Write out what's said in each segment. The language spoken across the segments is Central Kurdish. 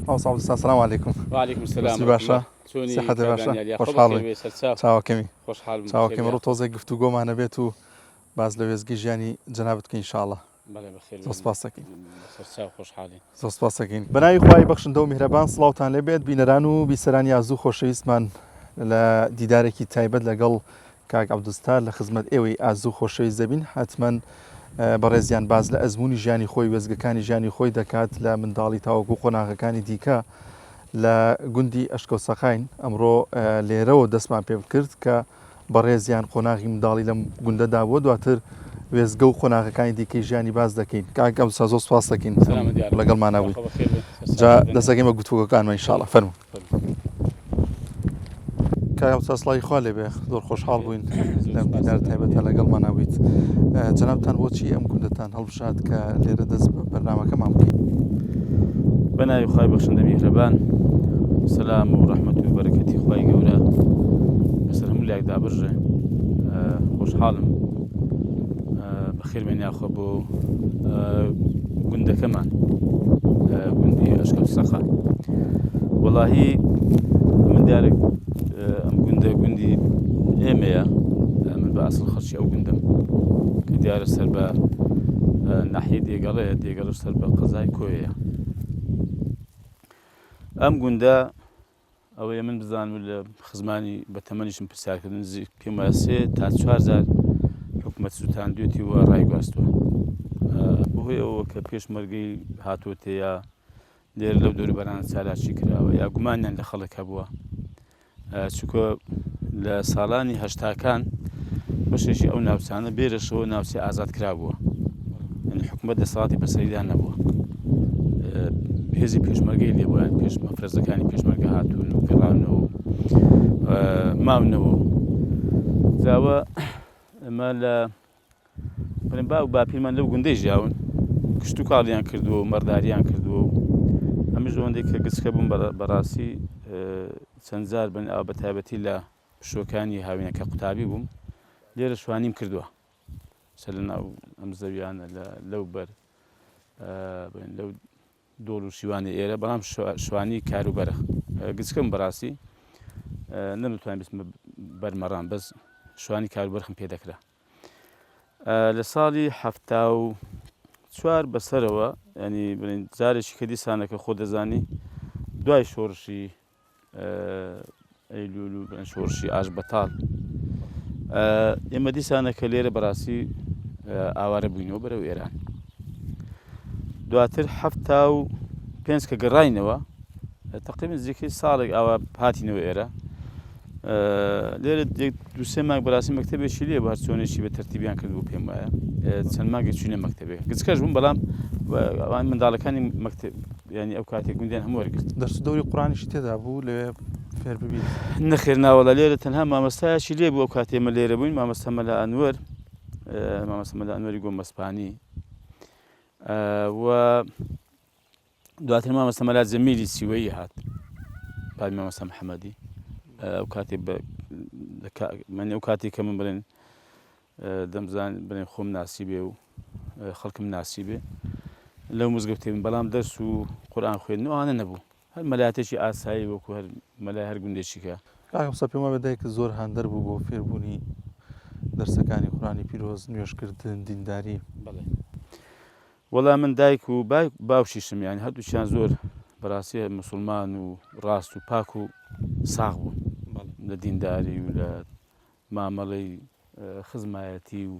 السلام عليكم. وعليكم السلام ورحمة الله. صحة باشا خوش حاڵی چاوەکەمی خوش حال چاوەکەم ڕوو تۆزێک گفتوگۆمانە بێت و باز لە وێزگی ژیانی جەنابەت کە ئینشاءڵڵا زۆر سپاسەکەین بەناوی خوای بەخشندە و میهرەبان سڵاوتان لێبێت بینەران و بیسەرانی ئازوو خۆشەویستمان لە دیدارێکی تایبەت لەگەڵ کاک عەبدولستار لە خزمەت ئێوەی ئازوو خۆشەویست دەبین حتمەن بەڕێزیان باز لە ئەزمموی ژیانی خۆی وێزگەکانی ژیانی خۆی دەکات لە منداڵی تاوەکو قۆناغەکانی دیکە لە گوندی ئەشکەوسەقاین ئەمڕۆ لێرەوە دەستمان پێ کرد کە بەڕێزیان قۆناغی منداڵی لەم گوندەدا بووە دواتر وێزگە و قۆناغەکانی دیکەی ژیانی باز دەکەین کاک عەبدولستار زۆر سپاس دەکەین لەگەڵمانە بووین جا دەستەکەین بە گفتوگۆکانمە ئینشاءڵڵا فەرموو کاک عەبدولستار سڵاوی خوا لێبێ زۆر خۆشحاڵ بووین لەم دیدار تایبەتە لەگەڵمانە بوویت جەنابتان بۆچی ئەم گوندەتان هەڵبژات کە لێرە دەست بە بەرنامەکەمان بکەین بەناوی خوای بەخشندە میهرەبان سەلام و ڕەحمەت و بەرەکەتی خوای گەورە بەسەر هەموو لایەکدا بڕژێ خۆشحاڵم بەخێرمێنیا خۆ بۆ گوندەکەمان گوندی ئەشکەوسەقا وەڵاهی من دیارێک ئەم گوندە گوندی ئێمەیە من بە ئاسڵ خەڵکی ئەو گوندەم کە دیارە سەر بە ناحیە دێگەڵەش سەر بە قەزای کۆیەیە ئەم گوندە ئەوەیە من بزانم لە خزمانی بە تەمەنیشم پرسیارکردن پێم وایە 3 تا 4 جار حکومەت سووتاندوێتی وە ڕایگواستووە بەهۆی ئەوە کە پێشمەرگەی هاتوۆتەیە لێرە لەو دەوروبەرانە چالاکی کراوە یا گومانیان لە خەڵک هەبووە چونکە لە ساڵانی هەشتاکان بەشێکی ئەو ناوچانە بێرەشەوە ناوچەی ئازاد کرابووە حکومەت دەسەڵاتی بەسەریدا نەبووە هێزی پێشمەرگەی لێبوویان مەفرەزەکانی پێشمەرگە هاتوون و گەڕانەوە ماونەوە جاوە ئەمە لە باوک باپیرمان لەو گوندەی ژیاون کشت و کاڵیان کردووە و مەرداریان کردووە و ئەمیش ئەوەندەی کە گچکە بووم بەڕاستی چەند جار بن ئەو بەتایبەتی لە پشۆکانی هاوینەکە قوتابی بووم لێرە شوانیم کردووە سەر لەناو ئەم زەویانە لەو بەر لەو دۆڵ و شیوانی ئێرە بەڵام شوانی کاروبەرە گچکەم بەڕاستی نەمتوانین بچمە بەرمەڕان بەس شوانی کاروبەرخم پێ دەکرا لە ساڵی 74 بەسەرەوە ینی جارێکی کە دیسانەکە خۆ دەزانی دوای شۆڕشی ئەیلول و شۆڕشی ئاش بەتاڵ ئێمە دیسانەکە لێرە بەڕاستی ئاوارە بووینەوە بەرەو ئێران دواتر 75 کە گەڕاینەوە تقریبا نزیکەی ساڵێک ئاوا هاتینەوە ئێرە لێرە 2-3 مانگ بەڕاستی مەکتەبێکی لێ بە هەر چۆنێکی بە تەرتیبیان کردبوو پێم وایە چەند مانگێک چوونە مەکتەبێ گچکەش بووم بەڵام ئەوان منداڵەکانی مەکتەب ینی ئەو کاتێک گوندیان هەموو وەرگرت دەرس دەوری قورئانیشی تێدا بوو لەوێ فێر ببیت نەخێر ناوەڵە لێرە تەنها مامۆستایەکی لێ بوو ئەو کاتێ ئێمە لێرە بووین مامۆستا مەلا ئەنوەر مامۆستا مەلا ئەنوەری گۆمەسپانی و دواتر مامۆستا مەلا جەمیلی سیوەیی هات بعد مامۆستا محەممەدی ئەو کاتێ من ئەو کاتی کە من بڵێن دەمزان بڵێن خۆم ناسیبێ و خەڵکم ناسیبێ لەو مزگەوتێ من بەڵام دەرس و قورئان خوێندنەوەوانە نەبوو هەر مەلایەتێکی ئاسایی وەکو هەر مەلای هەر گوندێکیکە کاک عەبدولستار پێم وایە دایک زۆر هاندەر بوو بۆ فێربوونی دەرسەکانی قورئانی پیرۆز نوێژکردن دینداری وەڵام من دایک و باوکیشم یانی هەردووچیان زۆر بەڕاستی موسڵمان و ڕاست و پاک و ساغ بوون لە دینداری و لە مامەڵەی خزمایەتی و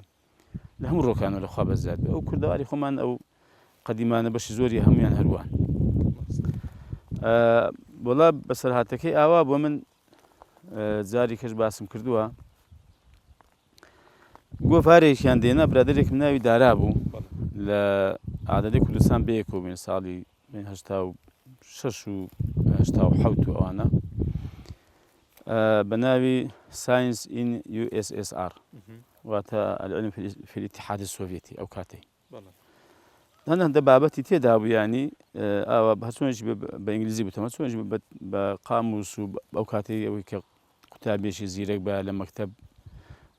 لە هەموو ڕۆکانەوە لەخوا بەزیاد ئەو کوردەواری خۆمان ئەو قەدیمانە بەشی زۆری هەمویان هەروان وەڵا بەسەرهاتەکەی ئاوا بۆ من جاری کەش باسم کردووە گۆڤارێکیان دێنا برادەرێکم ناوی دارا بوو لە عادەتەی کوردستان بەیەکەوە بووین ساڵی 86 و 87 ئەوانە بەناوی ساینس ئین USSR واتە العلم في الاتحاد السوڤێتی ئەو کاتەی هەندە بابەتی تێدا بوو ینی ئاوا هەچۆنێکی بە ئینگلیزی بوتەمە چۆنێکی بە قاموس و ئەو کاتەی ئەوەی کە قوتابێکی زیرەک بە لە مەکتەب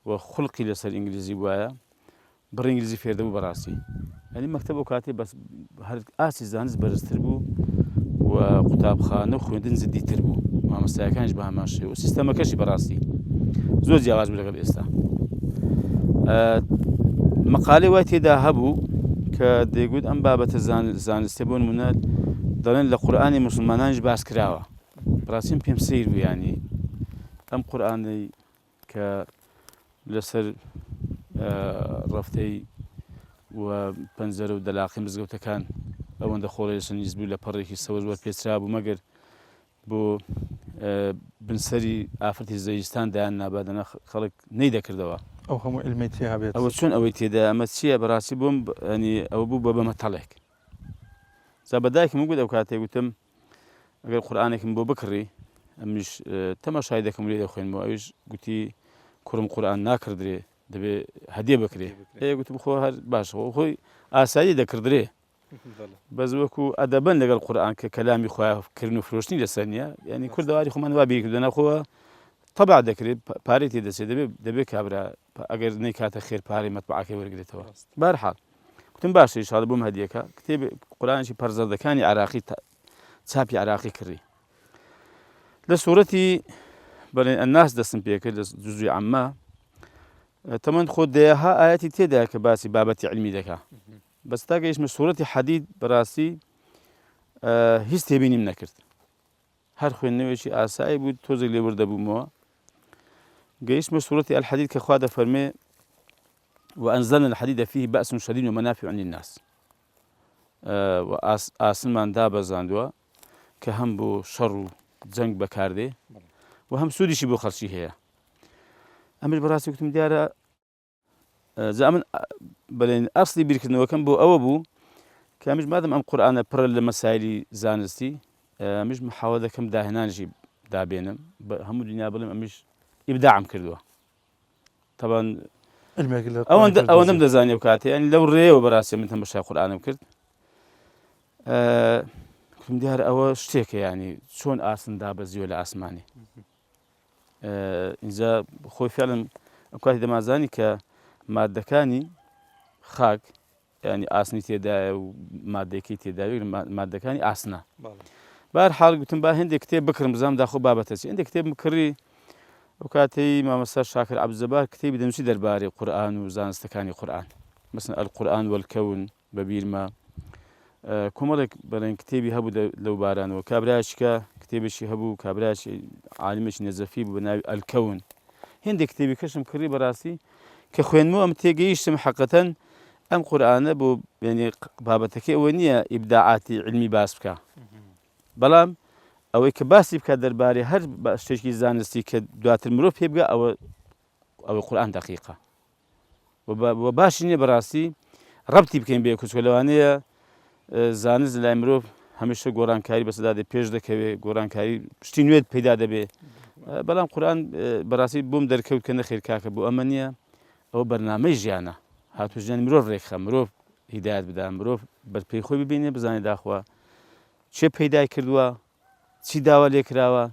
و خوڵقی لەسەر ئینگلیزی بووایە بڕ ئینگلیزی فێردەبوو بەڕاستی ینی مەکتەب ئەو کاتێ بەس هەر ئاسی زانست بەرزتر بوو و و قوتابخانە و خوێندن زیدیتر بوو مامۆستایەکانیش بە هەمان شێوە و سیستەمەکەشی بەڕاستی زۆر جیاواز بوو لەگەڵ ئێستا. مەقالەی وای تێدا هەبوو کە دەیگوت ئەم بابەتە زانستیە بۆ نمونە دەڵێن لە قورئانی موسڵمانانیش باس کراوە. بەڕاستیم پێم سەیر بوو، ینی ئەم قورئانەی کە لەسەر ڕەفتەی و پەنجەرە و دەلاقی مزگەوتەکان ئەوەندە خۆڵی لەسەر نیز بوو لە پەڕێکی سەوە زۆر پێچرا بوو مەگەر بۆ بنسەری ئافرەتی زەویستان دایان نابادەنە خەڵک نەیدەکردەوە. ئەو هەموو علمی تێ هەبێت. ئەوە چۆن ئەوەی تێدا ئەمە چییە؟ بەڕاستی بۆم ینی ئەوە بوو بە بەمەتەڵێک. جا بەدایکم وگوت ئەو کاتێک گوتم ئەگەر قورئانێکم بۆ بکڕی ئەمیش تەماشای دەکەم لێ دەخوێنمەوە. ئەویش گوتی کوڕم قورئان ناکردرێ دەبێ هەدیە بکرێ. گوتم خۆ هەر باشە خۆی ئاسایی دەکردرێ بەس وەکو ئەدەبەن لەگەڵ قورئان کە کەلامی خۆیانکردن و فرۆشتنی لەسەر نییە، ینی کوردەواری خۆمان وا بیرکردنە خۆوە تەبع دەکرێت پارەی تێدەچێت دەبێت کابرا ئەگەر نەیکاتە خێر پارەی مەتبعەکەی وەرگێتەوە. بەرحاڵ گوتم باشە ئینشاڵڵا بۆم هەدیەکە کتێب قورئانێکی پەرزەردەکانی عراقی چاپی عراقی کڕی لە سوورەتی بەڵێن ئەناس دەستم پێکرد لە جوزوی عەممە تەمەند خۆ دەیەها ئاەتی تێدایە کە باسی بابەتی علمی دەکا. بەس تا گەیشتمە سوورەتی حەدید بەڕاستی هیچ تێبینیم نەکرد. هەر خوێندنەوەیەکی ئاسایی بوو تۆزێک لێ وردەبوومەوە. گەیشتمە سوورەتی ئەلحەدید کە خوا دەفەرمێ وأنزلنا الحديد فيه بأس شديد ومنافع للناس. وآسمان دابەزاندووە کە هەم بۆ شەڕ و جەنگ بەکاردێ و هەم سوودیشی بۆ خەڵکی هەیە. ئەمر بەڕاستی گوتم دیارە من بەڵێن ئەسڵی بیرکردنەوەکەم بۆ ئەوە بوو کە ئەمیش مادەم ئەم قورئانە پڕە لە مەسایلی زانستی ئەمیش محاوە دەکەم داهێنانیشی دابێنم بە هەموو دنیا بڵێم ئەمیش ئیبداعم کردووە. طبعا ئەوەندەم دەزانێ و کاتێ ینی لەو ڕێەوە بەڕاستی من تەماشای قورئانم کرد. گوتم دیارە ئەوە شتێکە، ینی چۆن ئاسن دابەزیوە لە ئاسمانی. ئینجا خۆی فعلەن ئەو کاتی دەمازانی کە مادەکانی خاک ینی ئاسنی تێدایە و مادەیەکی تێداوی مادەکانی ئاسنە. بەرحاڵ گوتم با هێندێک کتێب بکڕم بزانم داخۆ بابەتە چی. هێندێک کتێب کڕی ئەو کاتەی مامۆستا شاکر عەبدولجەبار کتێبی دەنووسی دەربارەی قورئان و زانستەکانی قورئان مەسەڵەن ئەلقورئان وەلکەون بە بیرما کۆمەڵێک بەڵێن کتێبی هەبوو لەو بارانەوە. کابرایشکە کتێبێکی هەبوو، کابرایکی عالمێکی نەزەفی بوو بە ناوی ئەلکەون. هێندێک کتێبی کەشم کڕی بەڕاستی کە خوێنمەوە ئەم تێگەیشتم حەقەتەن ئەم قورئانە بۆ ینی بابەتەکەی ئەوە نییە ئیبداعاتی علمی باس بکە، بەڵام ئەوەی کە باسی بکات دەربارەی هەر شتێکی زانستی کە دواتر مرۆڤ پێ بگا ئەوە قورئان دەقیقە و باشی نییە بەڕاستی ڕەبتی بکەین بێ کوچکە لەوانەیە زانست لای مرۆڤ هەمیشە گۆڕانکاری بەسەدادێ پێش دەکەوێت گۆڕانکاری شتی نوێت پەیدا دەبێ. بەڵام قورئان بەڕاستی بۆم دەرکەوت کە نەخێر کاکە بۆ ئەمە نییە، ئەوە بەرنامەی ژیانە، هاتووە ژیانی مرۆڤ ڕێکخە، مرۆڤ هیدایەت بدا، مرۆڤ بەرپێی خۆی ببینێ بزانێ داخوا چێ پەیدای کردووە، چی داوا لێ کراوە،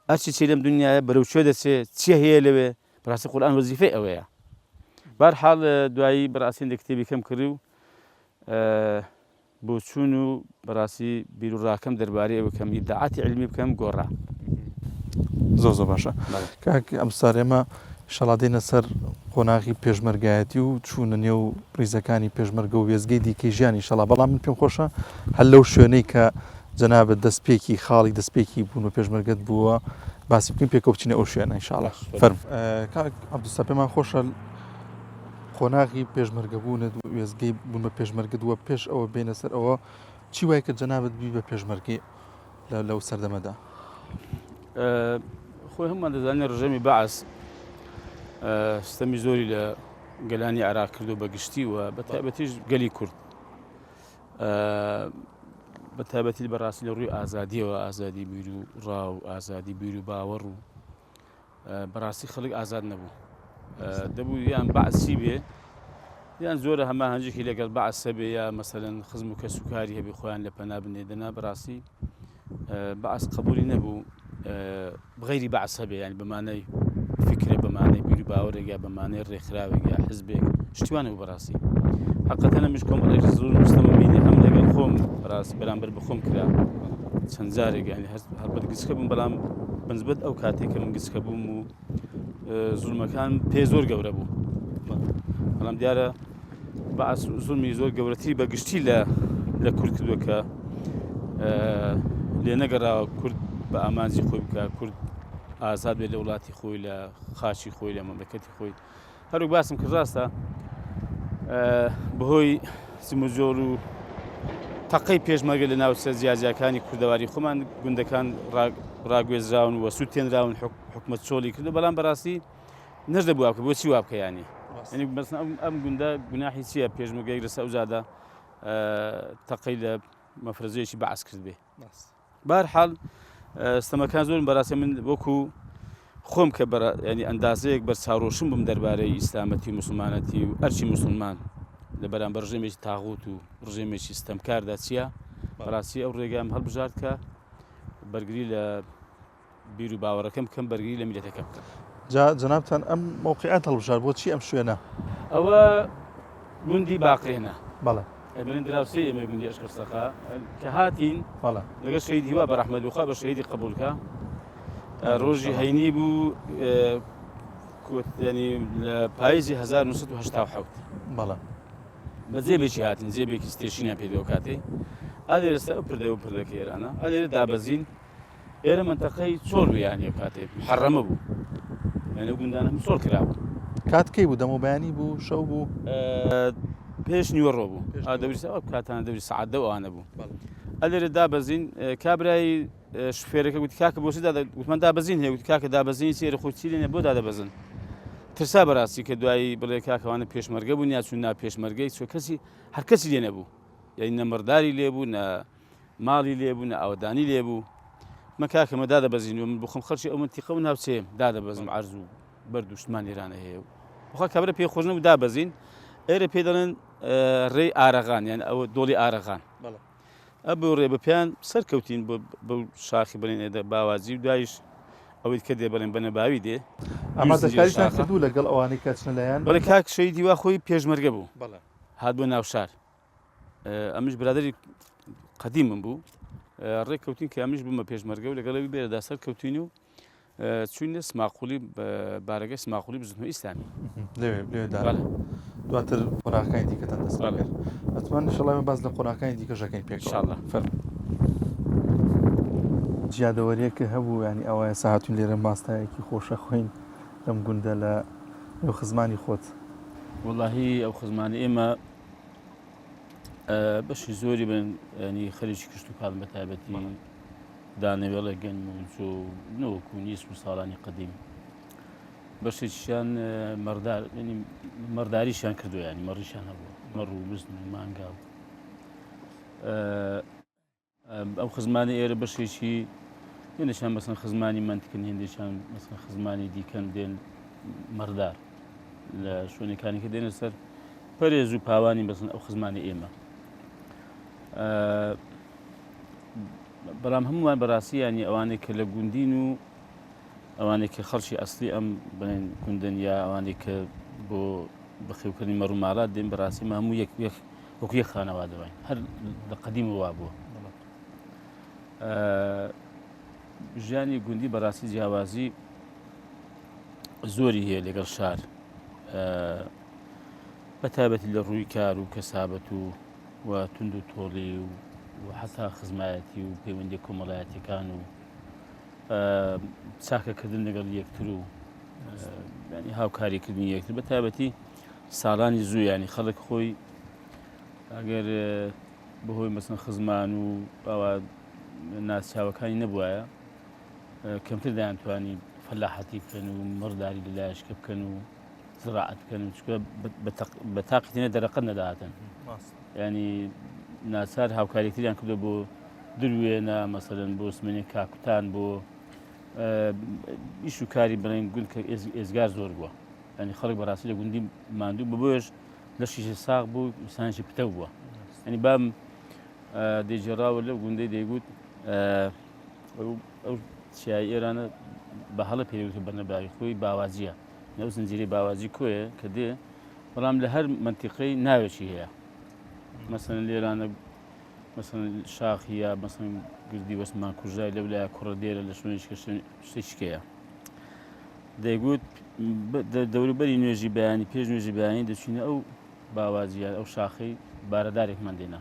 ئەچی چی لەم دنیاە بەرەو کوێ دەچێت، چی هەیە لەوێ. بەڕاستی قورئان وەزیفەی ئەوەیە. بەرحاڵ دوایی بەڕاستی هێندێک کتێبی کەم کردی و بۆ چوون و بەڕاستی بیر و ڕاکەم دەربارەی ئەوە کەم ئیبداعاتی علمی بکەم گۆڕا. زۆر باشە. کاک ئەمسار ئێمە ئینشاڵڵا دێنە سەر قۆناغی پێشمەرگایەتی و چوونە نێو ڕیزەکانی پێشمەرگە و وێزگەی دیکەی ژیانی ئینشاڵڵا. بەڵام من پێم خۆشە هەر لەو شوێنەی کە جەنابەت دەستپێکی خاڵی دەستپێکی بوون و پێشمەرگەت بووە باسی بکەین پێکەوە بچینە ئەو شوێنە ئینشاڵڵا. فەرمو. کاک عەبدولستار پێمان خۆشە قۆناغی پێشمەرگەبوونت و وێزگەی بوون بە پێشمەرگت وە پێش ئەوە بێنە سەر ئەوە چی وایە کە جەنابەت بی بە پێشمەرگی لەو سەردەمەدا؟ خۆی هەمومان دەزانێت ڕژەمی بەعەس ستەمی زۆری لە گەلانی عێراق کردو بەگشتی و بە تایبەتیش گەلی کورد بە تایبەتی بەڕاستی لە ڕووی ئازادیەوە، ئازادی بیر و ڕاو، ئازادی بیر و باوەڕ و بەڕاستی خەڵک ئازاد نەبوو. دەبوو یان بەعسی بێ یان زۆرە هەماهەنگێکی لەگەڵ بەعسە بێ یا مەسەلەن خزم و کەسوکاری هەبێ خۆیان لە پەنا بنێدەنا. بەڕاستی بەعس قبولی نەبوو بغەیری بەعس هەبێ، یانی بەمانەی فکرە، بەمانەی بیر و باوەڕێک یا بەمانەی ڕێکخراوێک یا حزبێک شتیوانە بوو. بەڕاستی حەقەتەنە مش کۆمەڵێکی زۆر مستەمە بینێ هەم لەگەڵ خۆم بەڕاستی بەرامبەر بە خۆم کرا چەند جارێک ینی هەر بەرگسکە بووم بەڵام بەنسبەت ئەو کاتێک کە من گسکە بووم و زوڵمەکان پێ زۆر گەورە بوو بەڵام دیارە بەعس زوڵمی زۆر گەورەتری بەگشتی لە کورد کردووە کە لێ نەگەڕاوە کورد بە ئامانجی خۆی بکە کورد ئازاد بێت لە وڵاتی خۆی لە خاچی خۆی لە مەملەکەتی خۆی هەروەک باسم کرد ڕاستە بەهۆی زموزۆر و تەقەی پێشمەرگە لە ناو جیاجیەکانی کوردەواری خۆمان گوندەکان ڕاگوێزراون و سوود تێنراون حکومەت چۆڵی کردو بەڵام بەڕاستی نەش دەبووە کە بۆچی وا بکەیانی ئەم گوندە گوناحی چییە پێشمەرگەی لەسەر ئەو زادە تەقەی لە مەفرەزەیەکی بەعس کرد بێ بەهەرحاڵ ستەمەکان زۆر بەڕاستی من وەکو خۆم کە ینی ئەندازەیەک بەرچاوڕۆشن بووم دەربارەی ئیسلامەتی و موسڵمانەتی و ئەرچی موسڵمان لە بەرامبەر ڕژێمێکی تاغوت و ڕژێمێکی ستەمکاردا چییە بەڕاستی ئەو ڕێگام هەڵبژارد کە بەرگری لە بیر و باوەڕەکەم بکەم بەرگری لە میلەتەکە بکەم جەنابتان ئەم موقعیت هەڵبژار بۆچی ئەم شوێنە ئەوە گوندی باقرێنە بەڵێ ئەبن دراوسی ئێمە گوندی ئەشکەرسەخا کە هاتین لەگەڵ شەهیدی وا بە ڕەحمەتوخا بە شەهیدی قبولکە ڕۆژی هەینی بوو ینی لە پاییزی 1970 بەڵێ بە جێبێکی هاتین جێبێکی ستێشینیان پێدەوە کاتێ ئالێ ئێستا پردە و پردەکە ئێرانە ئالێرە دابەزین ئێرە منتەقەی چۆڵ یانیە کاتێ محەڕەمە بوو لەنێ گوندانە چۆڵ کرابوو کات کەی بوو دەمە بەیانی بوو شەو بوو پێش نیوەڕۆ بوو دەوری ئەو کاتانە دەوری سەعات ئەوانە بوو ئەلێرە دابەزین کابرای شوفێرەکە گوتی کاکە بۆچی وتمان دابەزین هەیە وتی کاکە دابەزینی چێرە خۆچی لێنێ بۆ دادەبەزن ترسا بەڕاستی کە دوایی بڵێ کاکەوانە پێشمەرگە بوون یا چون ناپێشمەرگەی چۆ کەسی هەر کەسی لێ نەبوو یعنی نە مەرداری لێبوو نە ماڵی لێبوو نە ئاوەدانی لێبوو مە کاکەمە دادەبەزین و من بخۆم خەڵکی ئەو منتیقە و ناوچێم دادەبەزم عەرز و بەرد و شتمان ئێرانە هەیە بخوا کابرا پێخۆش نەبوو دابەزین ئێرە پێ دەڵێن ڕێی ئارەغان یان ئەوە دۆڵی ئارەغان ئەبوو ڕێ بەپیان سەرکەوتین بەو شاخی بڵێن ئێدە باوازی و دوایش ئەوەی کە دێ بڵێن بەنەباوی دێ ئامادەکاریتان کردوو لەگەڵ ئەوانەی کە چنە لایەن بەڵێ کاک شەیدی وا خۆی پێشمەرگە بوو هات بۆ ناو شار ئەمیش برادری قەدیمم بوو ڕێککەوتین کە ئەمیش بوومە پێشمەرگە و لەگەڵەوی بێرەدا سەرکەوتین و چوینە سماقولی بارەگەی سماقولی بزنەوەی ئیسلامی دواتر قۆناغەکانی دیکەتان دەست کرد ئەتوان ئینشەڵا باز لە قۆناغەکانی دیکەشەکەین پێک ئینشاءالله جیادەوەریەکە هەبوو ینی ئەوە ساهاتون لێرە ماستایەکی خۆشە خوێن لەم گوندە لە خزمانی خۆت وەڵاهی ئەو خزمانی ئێمە بەشی زۆری بن ینی خەریکی کشت و کاڵ بە تایبەتی دانەوێڵە گەن و جۆ نەوەکو نیسم و ساڵانی قەدیم بەشێکیان مەرداریشیان کردو ینی مەڕیشان هەبوو مەڕ و بزن و مانگا ئەو خزمانی ئێرە بەشێکی هێندێکیان مەسەن خزمانی منتکن هێندێکیان مەسەن خزمانی دیکەن دێن مەردار لە شوێنەکانی کە دێنە سەر پەرێز و پاوانی بەسن ئەو خزمانی ئێمە بەڵام هەمووان بەڕاستی ینی ئەوانێک کە لە گوندین و ئەوانێک کە خەڵکی ئەسلی ئەم بڵێن گوندن یا ئەوانێک کە بۆ بەخێوکردنی مەڕ و ماڵات دێن بەڕاستی هەموو وەکو یەک خانەوا دەبین هەر لە قەدیم وا بووە ژیانی گوندی بەڕاستی جیاوازی زۆری هەیە لەگەڵ شار بەتایبەتی لە ڕووی کار و کەسابەت و تند و تۆڵی و حتا خزمایەتی و پەیوەندی کۆمەڵایەتیەکان و چاکەکردن لەگەڵ یەکتر و ینی هاوکاریکردنی یەکتر بەتایبەتی ساڵانی زوو ینی خەڵک خۆی ئەگەر بەهۆی مەسەن خزمان و ئەوە ناسچاوەکانی نەبووایە کەمتر دەیانتوانی فەلاحەتی بکەن و مەڕداری لە لایشکە بکەن و زراعەت بکەن و چکە بە تاقیتێنە دەرەقەت نەداهاتن ینی ناچار هاوکاریەکتریان کردو بۆ دروێنە مەسەرەن بۆ سمێنێ کاکوتان بۆ ئیش و کاری بڵێن گوند کە ئێزگار زۆر بووە ینی خەڵک بەڕاستی لە گوندی ماندوو بۆیش لە شیشە ساغ بوو ئینسانێکی پتە بووە ینی بام دەیجێڕاوە لەو گوندەی دەیگوت ئەو چیای ئێرانە بە هەڵە پێوتە بەرنەباوی خۆی باوازیە نەو زنجیرەی باوازی کۆیە کە دێ بەڵام لە هەر منتیقەی ناوێکی هەیە مەسەن لێرانە مثلا شاخیە مثلا گردی وەسمان کوژای لەولای کوڕە دێرە لە شتێکیکەیە دەیگوت دەوروبەری نوێژی بەیانی پێش نوێژی بەیانی دەچینە ئەو باوازیە ئەو شاخەی بارەدارێکمان دێنا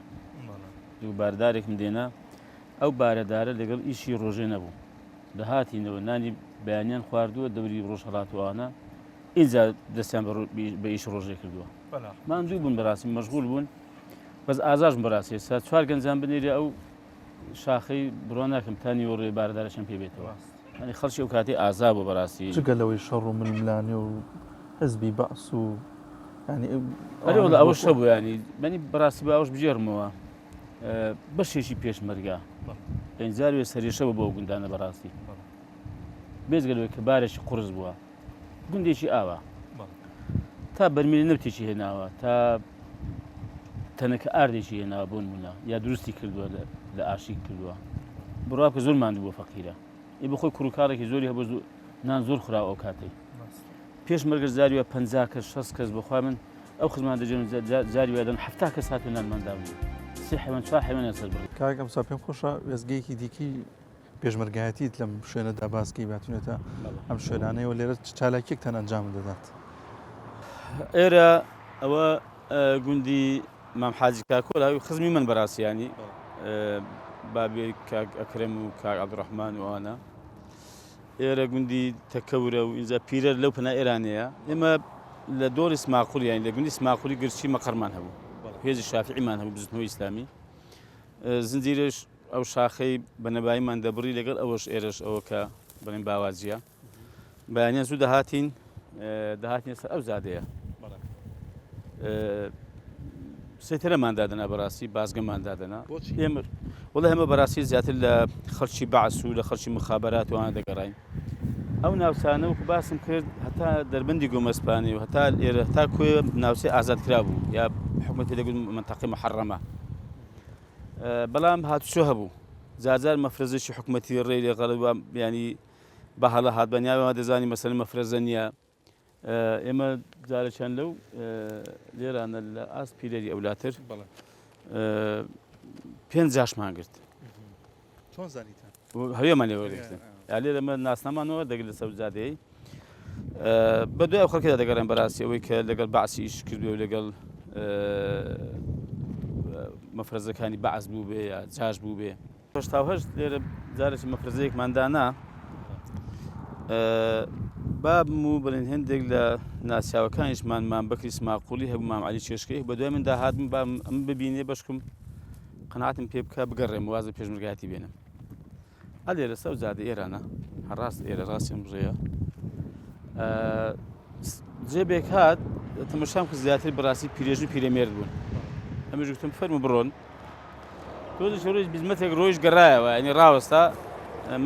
دوو باردارێکم دێنا ئەو بارەدارە لەگەڵ ئیشی ڕۆژێ نەبوو دەهاتینەوە نانی بەیانیان خواردووە دەوری ڕۆژ هەڵاتوانە ئینجا دەستیان بە ئیش ڕۆژێ کردووە ماندوو بوون بەڕاستی مەشغول بوون بەس ئازاژم بەڕاستی سا چوار گەنجان بنێرە ئەو شاخەی بڕۆ ناکەم تا نیوەڕێ بارەدارەشم پێ بێتەوە ئەنی خەڵکی ئەو کاتی ئازا بوو بەڕاستی جگەلەوەی شەڕ و ململانێ و حزبی بەعس و ئەوە ئەوە شە بوو ینی بەنی بەڕاستی بە ئەوش بژێرمەوە بەشێکی پێشمەرگا ئەنجاروێ سەرێشە بوو بۆ گوندانە بەڕاستی بێزگەلەوەی کە بارێکی قورس بووە گوندێکی ئاوا تا بەرمیلی نەوتێکی هێناوە تا تەنەکە ئاردێکی هێناوە بۆ نمونە یا دروستی کردووە لە ئاشی کردووە بڕوا کە زۆر ماندوو بۆ فەقیرە ئی بەخۆی کوڕکارێکی زۆری هەبوو نان زۆر خوراوە ئەو کاتەی پێش مەرگە زاریوە 50 کەس 60 کەس بخوا من ئەو خزمان دەجێن زاریوادەن 70 کەس هاتوو نانماندا بوو سێ حیوان چوار حیوانیان سەر بڕی کاک ئەمسا پێم خۆشە وێزگەیەکی دیکی پێشمەرگایەتیت لەم شوێنەدا باسکەی باتونێتە ئەم شوێنانەیەوە لێرە چالاکیەکتان ئەنجام دەدات ئێرە ئەوە گوندی مام حاجی کاکۆل هاوی خزمی من بەڕاستیانی بابێ کاک ئەکرەم و کاک عەبدوڕەحمان و ئەوانە ئێرە گوندی تەکەورە و ئینجا پیرە لەو پەنا ئێرانەیە ئێمە لە دۆری سماقولی یانی لە گوندی سماقولی گرچی مەقەرمان هەبوو هێزی شافعیمان هەبوو بزنەوەی ئیسلامی زنجیرش ئەو شاخەی بەنەباییمان دەبڕی لەگەڵ ئەوەش ئێرەش ئەوە کە بڵێن باوازیە بەیانیان زوو دەهاتین سەر ئەو زادەیە سێتەرەمان دادەنا بەڕاستی بازگەمان دادەنا ئێمە وڵی هەمە بەڕاستی زیاتر لە خەڵکی بەعس و لە خەڵکی مخابەرات وانە دەگەڕین ئەو ناوچانە وەکو باسم کرد هەتا دەربەندی گۆمەسپانی و هەتا ئێرە هەتا کوێ ناوچەی ئازادکرا بوو یا حکومەت پێ دەگوت منتەقەی محەڕەمە بەڵام هاتوچۆ هەبوو جار مەفرەزێکی حکومەتی ڕێی لێغەڵ ینی بە هەڵە هاتبەنیاوە دەزانی مەسەلەن مەفرەزە نییە ئێمە جارێکیان لەو لێرانە لە ئاست پیرەری ئەولاتر 5 گرت هەوێمان لێوەگرتن یا لێرە ئەمە ناسنامانەوە دەگرێت لە سەوزادەیە بە دوای ئەو خەڵکیدا دەگەڕێن بەڕاستی ئەوەی کە لەگەڵ بەعسی ئیش کردووە و لەگەڵ مەفرەزەکانی بەعس بوو بێ یا جاش بوو بێ هەشت لێرە جارێکی مەفرەزەیەکماندانا بابم و بڵێن هێندێک لە ناسیاوەکانیشمان مام بەکری سماقولی هەبوو مام عەلی چێشکەی بە دوای من داهاتم بام ئەم ببینێ بەشکم قەناعەتم پێ بکە بگەڕێم وازە پێشمەرگایەتی بێنم لێرە سەو زادە ئێرانە هەڕاست ئێرە ڕاستیم ڕێیە جێبێک هات تەمەشام کە زیاتر بەڕاستی پیرێژ و پیرەمێرد بوون ئەمەش گوتم فەرموو بڕۆن تۆزش ڕۆژ بیزمەتێک ڕۆژ گەڕایەوە ینی ڕاوەستا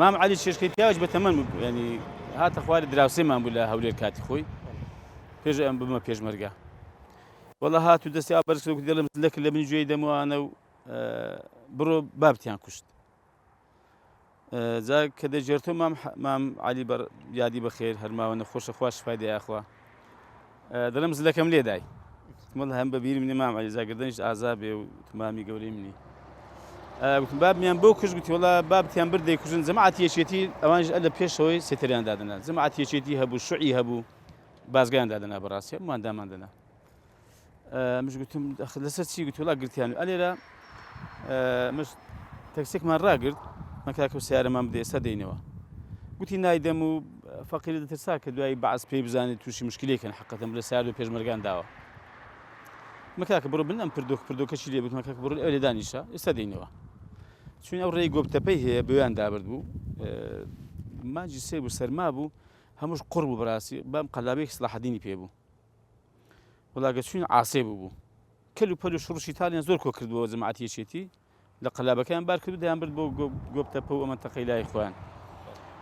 مام عەلی چێشکەی پیاوەش بەتەمەن بوو ینی هاتە خوارد دراوسێمان بوو لە هەولێر کاتی خۆی پێش ئەم بمە پێشمەرگە وەڵا هات و دەستی ئابەرز کرد دەڵێم لەکە لە بنی گوێی دەموانە و بڕۆ بابتیان کوشت جا کە دەجێرتەوە مام عەلی یادی بەخێر هەرماوە نەخۆشە خوا شیفای دەیەخوا دەڵێم زلەکەم لێدای وەڵا هەم بەبیری منی مام عەلی زاگردنیش ئازا بێ و تمامی گەورەی منی گوتم بابمیان بۆ کوشت گوتی وەڵا بابتیان برد دەیکوژن جەماعەتی یەکێتی ئەوانش لە پێشەوەی سێتەریان دادەنا جەماعەتی یەکێتی هەبوو شوعی هەبوو بازگایان دادەنا بەڕاستی هەمووان داماندەنا مش گوتم لەسەر چی گوتی وەڵا گرتیان ئەلێرە مش تەکسێکمان ڕاگرت مەکاکە و سیارەمان بدە ئێستا دەینەوە گوتی نایدەم و فەقیرە دەترسا کە دوای بەعس پێی بزانێت تووشی مشکلێکن حەقەتەن لە سیار و پێشمەرگان داوە مەکاکە بڕۆ بن ئەم پردۆکەشی لێ بوت مەکاکە بڕۆ ئەوێ دانیشە ئێستا دەینەوە چون ئەو ڕێی گۆبتەپەی هەیە بەویان دابرد بوو ماجی سێ بوو سەرما بوو هەمووش قوڕ بوو بەڕاستی بام قەلابێکی سلاحەدینی پێ بوو وەڵاگە چون عاسێ بوو کەل و پەل و شڕوشی تالیان زۆر کۆ کردبووە جەماعەتی یەکێتی لە قەلابەکەیان بار کرد و دەیان برد بۆ گۆبتەپە و ئەمەنتەقەی لای خۆیان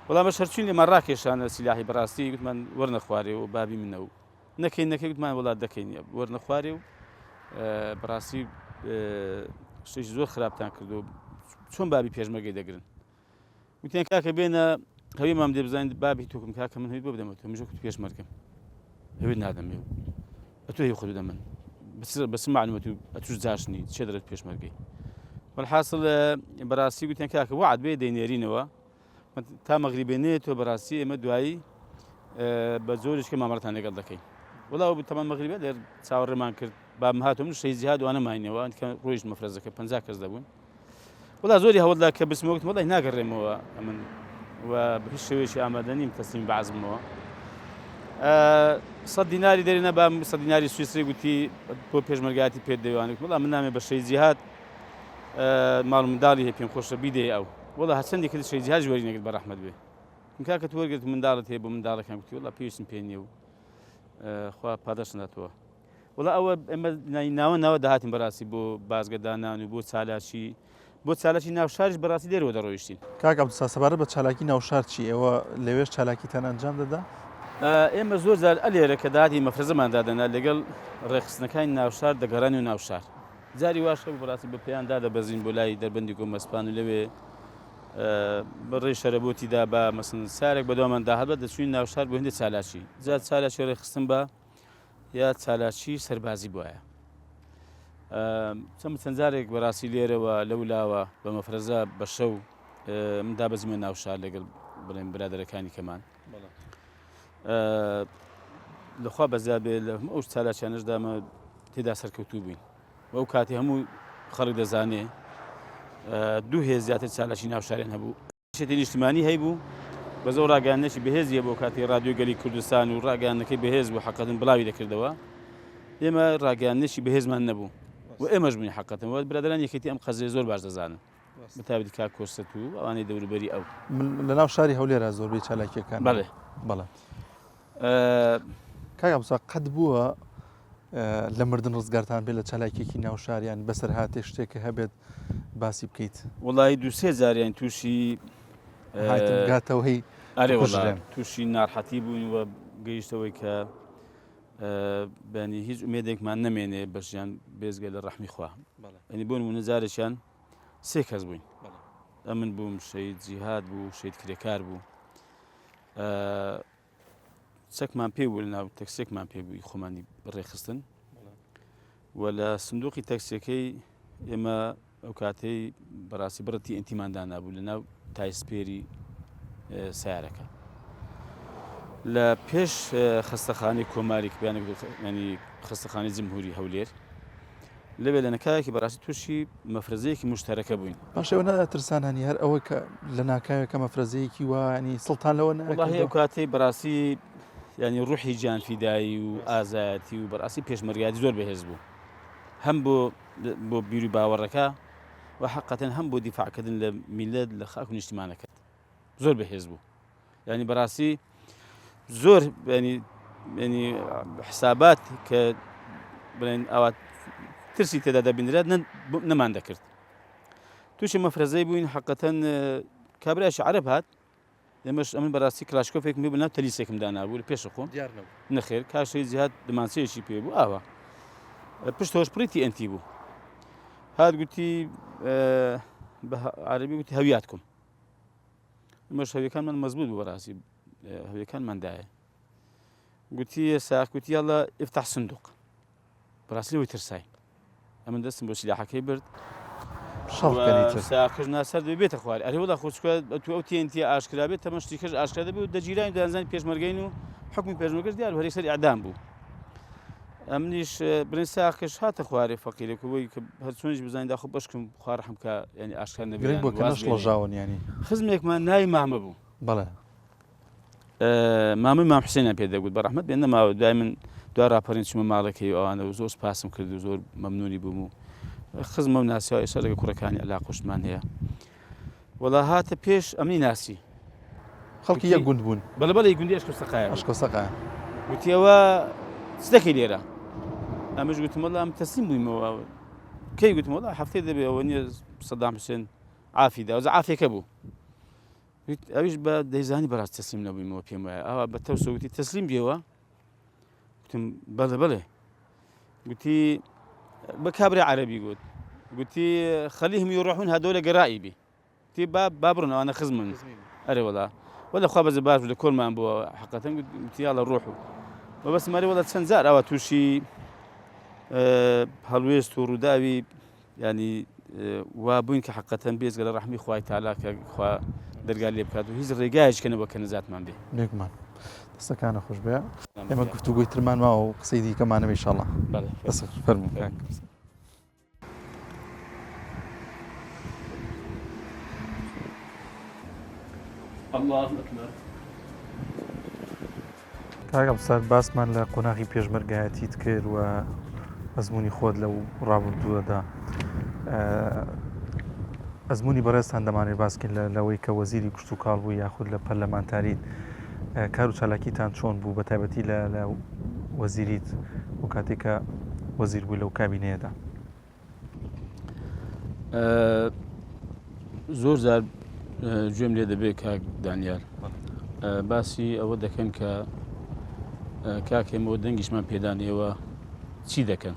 وەڵام بەش هەرچوین لێمان ڕاکێشانە سیلاحی بەڕاستی گوتمان وەرنەخوارێ و بابی منە و نەکەین گوتمان وڵات دەکەین وەرنەخوارێ و بەڕاستی شتێکی زۆر خراپتان کردو چۆن بابی پێشمەرگەی دەگرن وتیان کاکە بێنە هەوی مام دێ بزانین بابی تۆکم کاکە من هەویت بۆ بدەمەوە تۆ مژۆ پێشمەرگەم هەویت نادەمێ و ئەتۆ هی خۆ دەمەن بەس معلومەتی و ئەتوش جاشنی چێ دەرێت پێشمەرگەی والحاصل بەڕاستی گوتیان کاکە وعد بێ دەینێرینەوە تا مەغریبێنێتەوە بەڕاستی ئێمە دوایی بە زۆرشکە مامەڵەتان لەگەڵ دەکەین وڵاو تەمان مەغریبێ لێر چاوەڕێمان کرد بام هاتم شەی جیهاد وانەماینەوە ڕۆیشت مەفرەزەکە 50 کەس دەبوون وڵا زۆری هەوڵدا کە بسمەوت وڵای ناگەڕێمەوە من و بە هیچ شێوەیەکی ئامادە نیم تەسلیم بەعەزمەوە 100 دیناری دەرێنە بام 100 دیناری سویسری گوتی بۆ پێشمەرگایەتی پێ دەیوانێت وڵا من نامێ بە شەی جیهاد ماڵ منداڵی هەیە پێم خۆشە بیدێ ئەو وڵا هەچەندێک کرد شەی جیهاد وەرینەگرت بە ڕەحمەت بێ کاکە تو وەرگرت منداڵت هەیە بۆ منداڵەکان گوتی وڵا پێویستم پێ نییە و خوا پاداشم داتەوە وڵا ئەوە ئێمە ناوە داهاتین بەڕاستی بۆ بازگەدانان و بۆ چالاکی ناوشارش بەڕاستی دێرەوە دەڕۆیشتین کاک عەبدولستار سەبارەت بە چالاکی ناوشار چی ئێوە لەوێش چالاکیتان ئەنجام دەدا؟ ئێمە زۆر جار ئەلێرە کە داهاتی مەفرەزەمان دادەنا لەگەڵ ڕێخستنەکانی ناوشار دەگەڕانی و ناوشار جاری واشە بەڕاستی بە پێیان دادەبەزین بۆ لای دەربەندی کۆمەسپان و لەوێ بەڕێ شەرەبۆتیدا بە مەسن سارێک بەدەوامان داهات بە دەچوین ناوشار بۆ هەندێک چالاکی جا چالاکی ڕێخستن بە یا چالاکی سەربازی بواە چەند جارێک بەڕاستی لێرەوە لەولاوە بە مەفرەزە بە شەو من دابەزیمە ناوشار لەگەڵ بڵێن برادەرەکانی کەمان لەخوا بەزا بێ لە ئەو چالاکیانەشدامە تێدا سەرکەوتوو بووین وەو کاتی هەموو خەڵک دەزانێ دوو هێز زیاتر چالاکی ناوشاریان هەبوو شێتی نیشتیمانی هەیبوو بە زۆر ڕاگەیانەشی بەهێزیە بۆ کاتی ڕادیۆ گەلی کوردستان و ڕاگەیانەکەی بەهێز بوو حەقەتن بڵاوی دەکردەوە ئێمە ڕاگەیانەشی بەهێزمان نەبوو و ئێمەش بووین حەقەتەوە برادران یەکێتی ئەم قەزێ زۆر باش دەزانن بەتابەتی کاک کۆستەت و ئەوانەی دەوروبەری ئەو لە ناو شاری هەولێرە زۆربەی چالاکیەکان بەڵێ کاک عەبدولستار قەت بووە لە مردن ڕزگارتان بێت لە چالاکیێکی ناو شاریان بەسەر هاتێ شتێکە هەبێت باسی بکەیت وڵی دووسێ جاریان تووشی گاتەوەی تووشی ناڕحەتی بووین وە گەیشتەوەی کە بەنی هیچ ئومێدێکمان نەمێنێ بەشیان بێزگە لە ڕەحمی خوا ئەنی بۆ نمونە جارێکیان 3 کەس بووین ئەمن بووم شەید جیهاد بوو شەید کرێکار بوو چەکمان پێ بوو لە ناو تەکسێکمان پێ بووی خۆمانی بڕێخستن و لە سندوقی تەکسەکەی ئێمە ئەو کاتەی بەڕاستی بڕەتی ئەنتیماندان نبوو لە ناو تایسپێری سیارەکە لە پێش خستەخانەی کۆماری ینی خستەخانەی جمهوری هەولێر لەوێ لە نەکایەکی بەڕاستی تووشی مەفرەزەیەکی مشتەرەکە بووین باشەوە نەداترسانانی هەر ئەوە کە لە ناکاوێکە مەفرەزەیەکی وانی سڵتان لەوە وڵی ئەو کاتەی بەڕاستی ینی ڕوحی جانفیدایی و ئازایەتی و بەڕاستی پێشمەرگایەتی زۆر بەهێز بوو هەم بۆ بیری باوەڕەکە و حەقەتەن هەم بۆ دیفاعکردن لە میلەت لە خاک و نیشتیمانەکەت زۆر بەهێز بوو ینی بەڕاستی زۆر ینی حسابات کە بڵێن ئەوە ترسی تێدا دەبینرێت نەمان دەکرد تووشی مەفرەزەی بووین حەقەتەن کابرایشی عەرەب هات ئێمەش ئەمن بەڕاستی کلاشکۆفێک می بوو ناو تەلیسێکم دانابوو لە پێشە خۆم نەخێر کاشەی جیهاد دمانچەیەکی پێ بوو ئاوە پشتەوەش پڕیتی ئەنتی بوو هات گوتی بە عەرەبی گوتی هەویاتکم ئەمەش هەویەکانمان مەزبوط بوو بەڕاستی هەویەکانماندایە گوتی ساق گوتی یاڵا ئفتح سندوق بەڕاستی لەوەی ترسای ئەمن دەستم بۆ سلاحەکەی برد ساقش ناسەر بێتە خوارد ئەرێ وڵا خۆچکە تو ئەو تێنتی ئاشکرا بێت تەمە شتیکەش ئاشکرا دەبێت دەگیرانی دەزانانی پێشمەرگەین و حکمی پێشمەرگەش دیار هەرێک سەری ئەعدام بوو ئەمنیش برن ساقش هاتە خوارێ فەقیرێکەوەی کە هەرچۆنیش بزانین داخۆ بەشکم خوا ڕەحم بکە ینی ئاشکرا نەبێت بۆ کەنەش لەژاون ینی خزمێکمان ناوی مامە بوو بەڵێ مامەی مام حوسێنیان پێ دەگوت بە ڕەحمەت بێن نەماوە دوای من دوا راپەڕین چوومە ماڵەکەی ئەوانە و زۆر سپاسم کرد و زۆر مەمنونی بووم و خزمە و ناسیەوە ئێستا لەگە کوڕەکانی ئەلا قوشتمان هەیە وەڵا هاتە پێش ئەمنی ناسی خەڵکی یەک گوند بوون بەڵێ گوندی ئەشکۆسەقایە ئەشکۆسەقایە گوتیەوە چ دەکەی لێرە ئەمەش گوتم وەڵا ئەم تەسلیم بوویمەوە کەی گوتم وەڵا هەفتەی دەبێ ئەوە نییە سەدام حوسێن عافیدا ئەوزە عافیەکە بوو ئەویش بە دەیزانی بەڕاست تەسلیم نەبوویمەوە پێم وایە ئەوە بە تەوسە وتی تەسلیم بێەوە گوتم بەڵێ گوتی بە کابرای عەرەبی گوت گوتی خەلیهم یروحون هەدۆلە گەرائیبی گوتی با بڕن ئەوانە خزمن ئەرێ وەڵا وەلا خوا بەزە باش لە کۆڵمان بووە حەقەتەن گوتی یاڵە ڕۆح و بەس مەرێ وەڵا چەند جار ئەوە تووشی هەڵوێست و ڕووداوی ینی وا بووین کە حقەتەن بێزگە لە ڕەحمی خوای تالا کە خوا دەرگا لێ بکات و هیچ ڕێگایشکەنەوە کە نەجاتمان بێ. نێکمان دەستەکانە خۆش بێ ئێمە گفتوگوی ترمان ماوە و قسەی دیکەمانەوە ئینشاڵڵا. فەرموو کاک. الله أكبر. کاک عەبدولستار باسمان لە قۆناغی پێشمەرگایەتیت کرد و ئەزمموی خۆت لەو ڕابردووەدا ئەزمموی بەڕێزتان دەمانێت باسکن لەوەی کە وەزیری کشت و کاڵ بوو یاخود لە پەرلەمانتاریت کار و چالاکیتان چۆن بوو بە تایبەتی لە وەزیریت و کاتێککە وەزیر بوو لەو کابینەیەدا؟ زۆر زار گوێم لێ دەبێت کاک دانیال باسی ئەوە دەکەن کە کاکێمەوە دەنگیشمان پێدانەوە چی دەکەن؟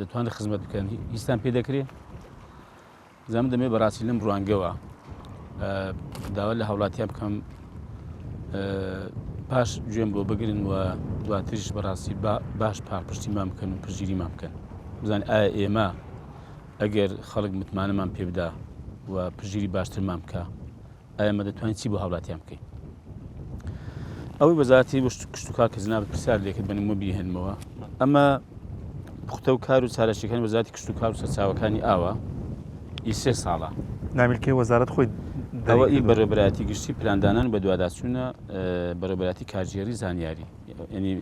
دەتوانێت خزمەت بکەن هیچتان پێ دەکرێت؟ زەمە دەمێ بەڕاستی لەم ڕوانگەوە داوا لە هاوڵاتیان بکەم پاش گوێم بۆ بگرن و دواتریش بەڕاستی باش پاڵپشتیمان بکەن و پشگیریمان بکەن بزانین ئایا ئێمە ئەگەر خەڵک متمانەمان پێ بدا و پشگیری باشترمان بکە ئایا ئێمە دەتوانین چی بۆ هاوڵاتیان بکەین؟ ئەوەی بەزاتی بۆ کشت و کار کە جنابەت پرسیار لێکرد بەنموە بیهێنمەوە ئەمە پوختە و کار و چارەشیەکانی وەزارەتی کشت و کار و سەرچاوەکانی ئاوە ئی 3 ساڵە نامیلکەی وەزارەت خۆی ئەوە ئی بەڕێوەبەرایەتی گشتی پلاندانان بە دوواداچوونە بەڕێوەبەرایەتی کارژێری زانیاری ینی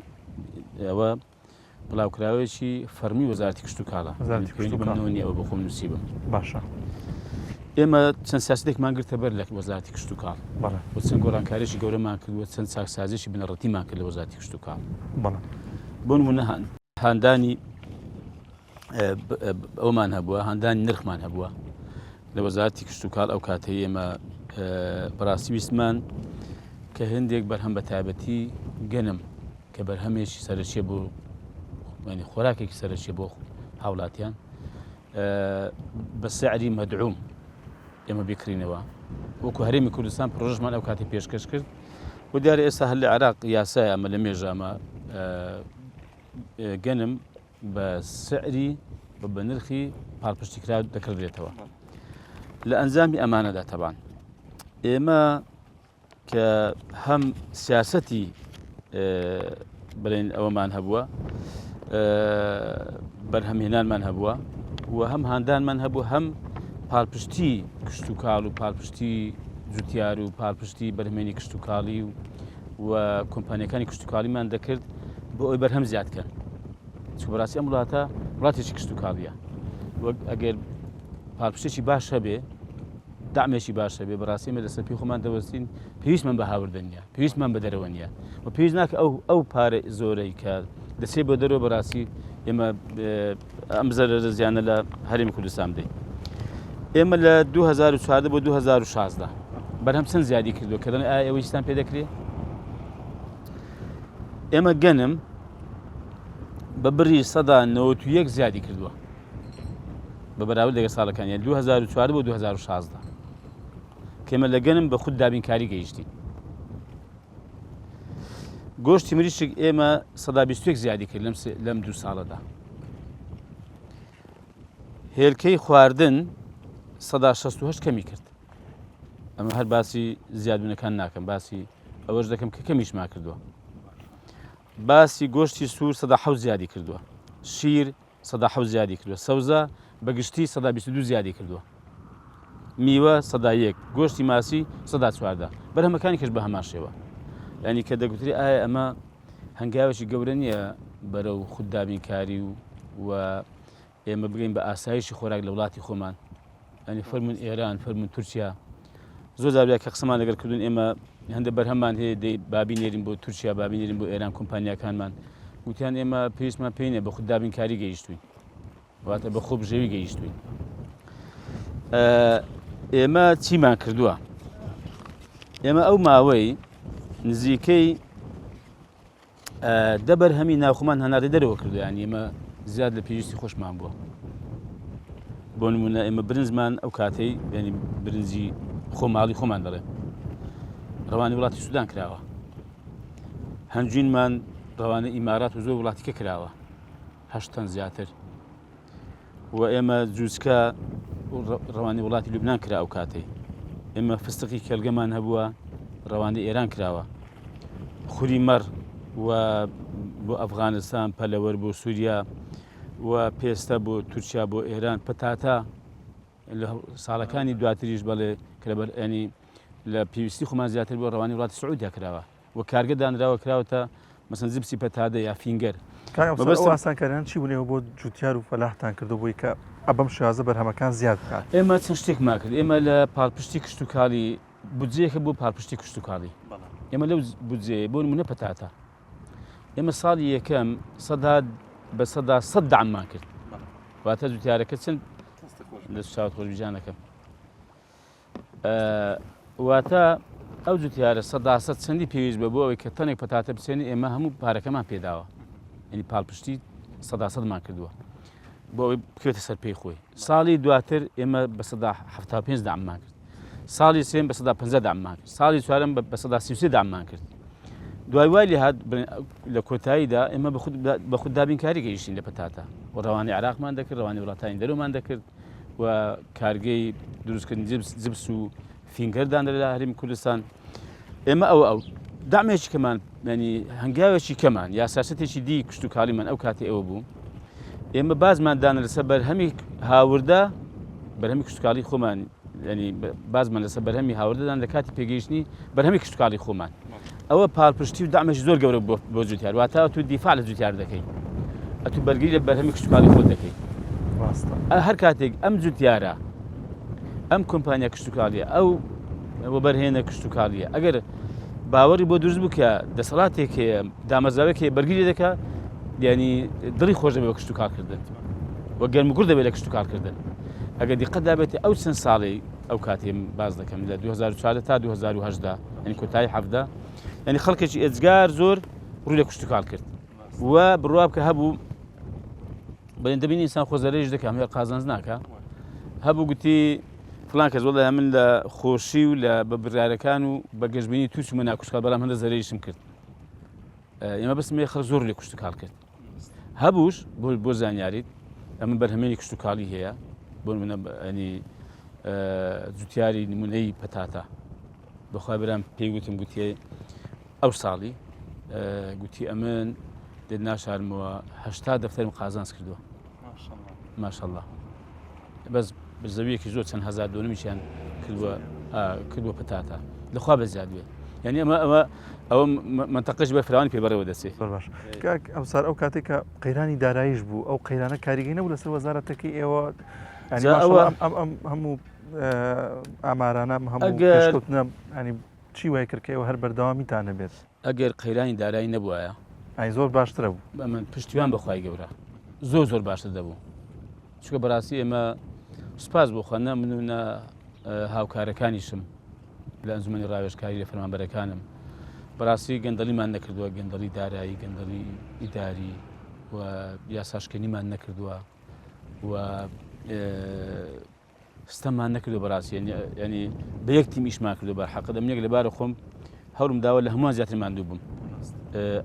ئەوە بڵاوکراوێکی فەرمی وەزارەتی کشت و کاڵە بمنەوە نیە ئەوە بە خۆم نووسیبم. باشە ئێمە چەند سیاسەتێکمان گرتە بەر لە وەزارەتی کشت و کاڵ بۆ چەند گۆڕانکاریشی گەورەمان کردووە چەند چاکسازیشی بنەڕەتیمان کرد لە وەزارەتی کشت و کاڵ. بۆ نمونە هاندانی ئەومان هەبووە هاندانی نرخمان هەبووە لە وەزارەتی کشت و کاڵ ئەو کاتەی ئێمە بەڕاستی ویستمان کە هەندێک بەرهەم بە تایبەتی گەنم کە بەرهەمێکی سەرچیە بۆ خۆراکێکی سەرچیە بۆ هاوڵاتیان بە سعری مەدعوم ئێمە بکرینەوە وەکو هەرێمی کوردستان پرۆژمان ئەو کاتی پێشکەش کرد و دیارە ئێستا هەر لە عێراق یاسایە ئەمە لە مێژامە گەنم بە سعری بە نرخی پاڵپشتیکرا دەکردێتەوە لە ئەنجامی ئەمانەدا تەبان ئێمە کە هەم سیاسەتی بڵێن ئەوەمان هەبووە بەرهەمهێنانمان هەبووە و هەم هاندانمان هەبوو هەم پاڵپشتی کشت و کاڵ و پاڵپشتی جوتیار و پاڵپشتی بەرهەمێنی کشت و کاڵی و کۆمپانیەکانی کشت و کاڵیمان دەکرد بۆ ئەوی بەرهەم زیادکەن چون بەڕاستی ئەم وڵاتە وڵاتێکی کشت و کاڵیە وەک ئەگەر پاڵپشتێکی باش هەبێ دامێکی باش هەبێ بەڕاستی ئێمە لەسەر پێی خۆمان دەوەستین پێویستمان بە هاوردە نیە پێویستمان بە دەرەوە نیە و پێویست ناکە ئەو پارە زۆرەی کە دەسێ بۆ دەرەوە بەڕاستی ئێمە ئەم زەرەرە زیانە لە هەرێمی کوردستان بدەین. ئێمە لە 2014 بۆ 2016 بەرهەم چەند زیادی کردووە کە دەڵێن ئایا ئەوەی هیچتان پێ دەکرێت؟ ئێمە گەنم بە بڕی 91 زیادی کردووە بە بەراورد لەگە ساڵەکانی 2014 بۆ 2016 کە ئێمە لە گەنم بە خود دابینکاری گەیشتین. گۆشتی مریشک ئێمە 121 زیادی کرد لەم 2 ساڵەدا. هێلکەی خواردن 168 کەمی کرد. ئەمە هەر باسی زیادبوونەکان ناکەم باسی ئەوەش دەکەم کە کەمیشمان کردووە. باسی گۆشتی سوور 107 زیادی کردووە. شیر 107 زیادی کردووە. سەوزە بەگشتی 122 زیادی کردووە. میوە 101 گۆشتی ماسی 114 بەرهەمەکانی کەش بە هەمان شێوە. یعنی کە دەگوتری ئایا ئەمە هەنگاوێکی گەورە نییە بەرەو خوددابینکاری و ئێمە بگەین بە ئاسایشی خۆراک لە وڵاتی خۆمان ئەنی فەرمون ئێران فەرمون تورکیا زۆر زاریا کە قسەمان لەگەر کردوون ئێمە هەندێک بەرهەممان هەیە دەی بابینێرین بۆ تورکیا بابینێرین بۆ ئێران کۆمپانیاکانمان گوتیان ئێمە پێویستمان پێی نییە بە خوددابینکاری گەیشتوین واتە بە خۆ بژێوی گەیشتوین. ئێمە چیمان کردووە؟ ئێمە ئەو ماوەی نزیکەی دەبەرهەمی ناوخۆمان هەناردە دەرەوە کردو ینی ئێمە زیاد لە پێویستی خۆشمان بووە. بۆ نمونە ئێمە برنجمان ئەو کاتەی ینی برنجی خۆماڵی خۆمان دەڵێ ڕەوانی وڵاتی سوودان کراوە. هەنجوینمان ڕەوانە ئیمارات و زۆر وڵاتیکە کراوە 8 تەن زیاتر و ئێمە جوچکە ڕەوانی وڵاتی لوبنان کرا ئەو کاتەی ئێمە فستقی کەلگەمان هەبووە ڕەوانەی ئێران کراوە خوری مەڕ و بۆ ئەفغانستان پەلەوەر بۆ سووریا و پێستە بۆ تورکیا بۆ ئێران پەتاتە لە ساڵەکانی دواتریش بەڵێ ینی لە پێویستی خۆمان زیاتر بۆ ڕەوانی وڵاتی سعودیا کراوە و کارگە دانراوە کراوەتە مەسەن زیبسی پەتادە یا فینگەر ئاسانکاریان چی بوونەوە بۆ جوتیار و فەلاحتان کردو بۆی کە ئەبەم شێوازە بەرهەمەکان زیاد بکات ئێمە چەند شتێکمان کرد ئێمە لە پاڵپشتی کشت و کاڵی بودجەیەکە بۆ پاڵپشتی کشت و کاڵی ئێمە لەو بودجێ بۆ نمونە پەتاتە ئێمە ساڵی یەکەم بە سەد دعممان کرد واتە جوتیارەکە چەند لە چاوت خۆشبیژانەکەم واتە ئەو جوتیارە سەد چەندی پێویست بە بۆ ئەوەی کە تەنێک پەتاتە بچێنی ئێمە هەموو پارەکەمان پێداوە ینی پاڵپشتی سەدمان کردووە بۆ ئەوەی بکرێتە سەر پێی خۆی ساڵی دواتر ئێمە بە 175 دعممان کرد ساڵی سێم بە 150 دعممان کرد ساڵی چوارەم بە 133 دعممان کرد دوای وای لێ هات لە کۆتاییدا ئێمە بە خود دابینکاری گەیشتین لە پەتاتە و ڕەوانی عراقمان دەکرد ڕەوانی وڵاتانی دەرەوەمان دەکرد و کارگەی دروستکردنی جبس و فینگەردان لە هەرێمی کوردستان ئێمە ئەو دامێکی کەمان ینی هەنگاوێکی کەمان یا سیاسەتێکی دی کشت و کاڵیمان ئەو کاتی ئەوە بوو ئێمە بازماندانە لەسەر بەرهەمی هاوردە بەرهەمی کشت و کاڵی خۆمان ینی بازمان لەسەر بەرهەمی هاوردەدان لە کاتی پێگەیشتنی بەرهەمی کشت و کاڵی خۆمان ئەوە پاڵپشتی و دامێکی زۆر گەورە بۆ جوتیار واتە تو دیفاع لە جوتیار دەکەی ئەتو بەرگری لە بەرهەمی کشت و کاڵی خۆت دەکەی هەر کاتێک ئەم جوتیارە ئەم کۆمپانیا کشت و کاڵیە ئەو بەرهێنە کشت و کاڵیە ئەگەر باوەڕی بۆ دروست بوو کە دەسەڵاتێک هەیە دامەزراوێک هەیە بەرگری دەکات ینی دڵی خۆش دەبێت بە کشت و کارکردن وە گەرمگوڕ دەبێت لە کشت و کارکردن ئەگەر دیقەت دابێت ئەو چەند ساڵی ئەو کاتێ باز دەکەم لە 2004 تا 2010 ینی کۆتایی حەفدا ینی خەڵکێکی ئێجگار زۆر ڕووی لە کشت و کار کرد و بڕوا بکە هەبوو بەڵێن دەبینی ئینسان خۆزەرێژ دەکەم هێ قازانج ناکە هەبوو گوتی فلان کەس وەڵی من لە خۆشی و لە بە برارەکان و بە گەشتبینی تووشمە ناکوشتکار بەڵام هەندە زەرێژم کرد ئێمە بەسمێ خەڵک زۆر لێ کشت و کار کرد هەبووش بۆ زانیاریت ئەمە بەرهەمێنی کشت و کاڵی هەیە بۆ منە ینی جوتیاری نمونەی پەتاتە بەخوای بەرام پێی گوتم گوتیە ئەو ساڵی گوتی ئەمن دێت ناشارمەوە 80 دەفتەرم قازانج کردووە ماشەڵڵا بەس زەویەکی زۆر چەند هەزار دۆنمیشیان کردووە پەتاتە لەخوا بە زیاد بێت یعنی ئەوە منتەقەش بە فراوانی پێبەرەوە دەچێت باش ئەمسار ئەو کاتێک کە قەیرانی داراییش بوو ئەو قەیرانە کاریگەی نەبوو لەسەر وەزارەتەکەی ئێوە هەموو ئامارانە هەموو پێشکەوتنە ینی چی وای کرد کە ئێوە هەر بەردەوامیتانە بێت ئەگەر قەیرانی دارایی نەبووایە ئای زۆر باشترە بوو من پشتیوان بەخوای گەورە زۆر باشتر دەبوو چونکە بەڕاستی ئێمە سوپاس بۆ خۆ نەمنونە هاوکارەکانیشم لە ئەنجومەنی ڕاوێژکاری لە فەرمانبەرەکانم بەڕاستی گەندەڵیمان نەکردووە گەندەڵی دارایی گەندەڵی ئیداری و یاساشکێنیمان نەکردووە و ستەممان نەکردو بەڕاستی ینی بە یەک تیم ئیشمان کردو بە حەقە دەمنێک لەبارە خۆم هەوڵم داوە لە هەمووان زیاتر ماندوو بووم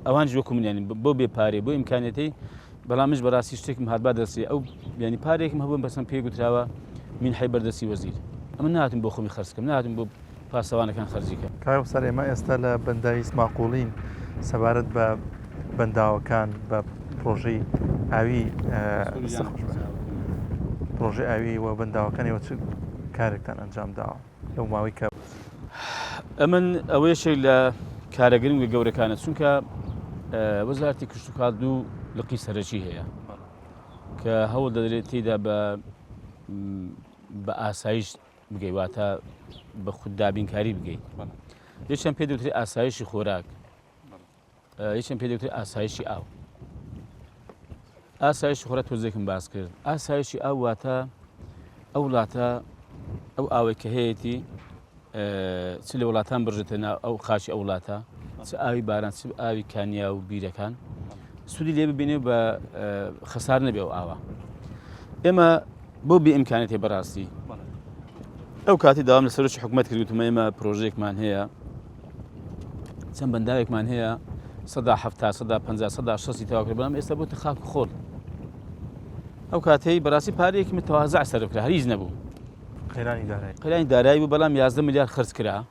ئەوان وەکو من ینی بۆ بێپارێ بۆ ئیمکانێتی بەڵامش بەڕاستی شتێکم هاتبا دەستی ئەو ینی پارێکم هەبووم بەسم پێ گوتراوە من حی بەردەستی وەزیر ئەمە نهاتم بۆ خۆمی خەرجکەم نهاتم بۆ پاسەوانەکان خەرجیکەم کاک ئەفسەر ئێمە ئێستا لە بەنداوی سماقوڵین سەبارەت بە بەنداوەکان بە پرۆژەی ئاوی پرۆژەی ئاوی و بەنداوەکانیەوە چ کارێکتان ئەنجام داوە لەو ماوەی کە ئەمن ئەوەیەشێک لە کارەگرنگ و گەورەکانە چونکە وەزارەتی کشت و کاڵ دوو لقی سەرەکی هەیە کە هەوڵ دەدرێت تێیدا بە ئاسایش بگەی واتە بە خوددابینکاری بگەیت یەکێم پێ دەوترێت ئاسایشی خۆراک یەکێم پێ دەوترێت ئاسایشی ئاو ئاسایشی خۆراک تۆزێکم باس کرد ئاسایشی ئاو واتە ئەو وڵاتە ئەو ئاوەی کە هەیەی چ لە وڵاتان بڕژێتە ئەو خاچی ئەو وڵاتە چ ئاوی باران چ ئاوی کانیا و بیرەکان سوودی لێ ببینێ بە خەسار نەبێ ئەو ئاوە ئێمە بۆ بێئیمکانێتی بەڕاستی ئەو کاتی داوام لە سەرۆکی حکوومەت کردوتمە ئێمە پرۆژێکمان هەیە چەند بەنداوێکمان هەیە 170 150 160 تاوا کرد بەڵام ئێستا بۆتە خاک و خۆڵ ئەو کاتەی بەڕاستی پارەیەکی متەوازع سەرف کرا هیچ نەبوو قەیرانی دارایی بوو بەڵام 11 ملیار خرج کرا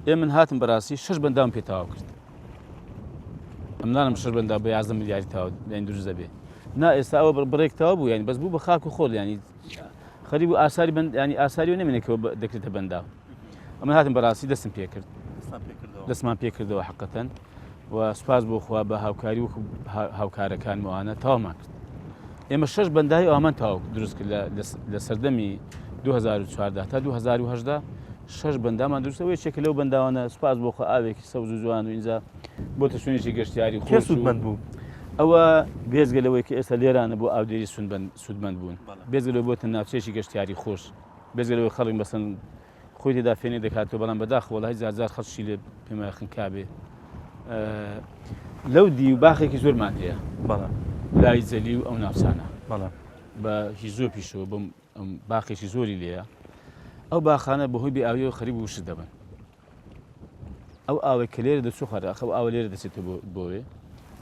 ئێمە من هاتم بەڕاستی 6 بەندام پێ تەواو کرد ئەم نانم 6 بەندا بە 11 ملیاری تەواو یانی دروست دەبێ نا ئێستا ئەوە بڕێکتەوە بوو یانی بەس بوو بە خاک و خۆڵ ینی خەریب و ئاساری بند ینی ئاساری و نەمێنێکەوە دەکرێتە بەندا ئەمە هاتم بەڕاستی دەستم پێ کرد دەستمان پێ کردەوە حقەتەن و سوپاس بۆ خوا بە هاوکاری و هاوکارەکانمەوانە تەواومان کرد ئێمە 6 بەندای ئەومان تەواو دروست کرد لە سەردەمی 2014 تا 2010 6 بەندامان دروستەوەی چێکە لەو بەنداوانە سوپاس بۆ خوا ئاوێکی سەوز و جوان و ئینجا بۆتە شوێنێکی گەشتیاری خۆ سوودمەند بوو ئەوە بێزگەلەوەی کە ئێستا لێرانە بۆ ئاودێری سوودمەند بوون بێزگەلەوە بۆتە ناوچێکی گەشتیاری خۆش بێزگەلەوەی خەڵک بەسەن خۆی تێدا فێنێ دەکاتەوە بەڵام بەداخەوە هیچ زار خەڵکی لێ پێمە خنکابێ لەو دی و باخێکی زۆرمان هەیە لای جەلی و ئەو ناوچانە بە هیچ زۆر پیشەوە بم باخێکی زۆری لێیە ئەو باخانە بەهۆی بێئاویەوە خەریب و وشت دەبن ئەو ئاوەی کە لێرە دەچوو خەرە ئەو ئاوە لێرە دەچێتەوە بۆوێ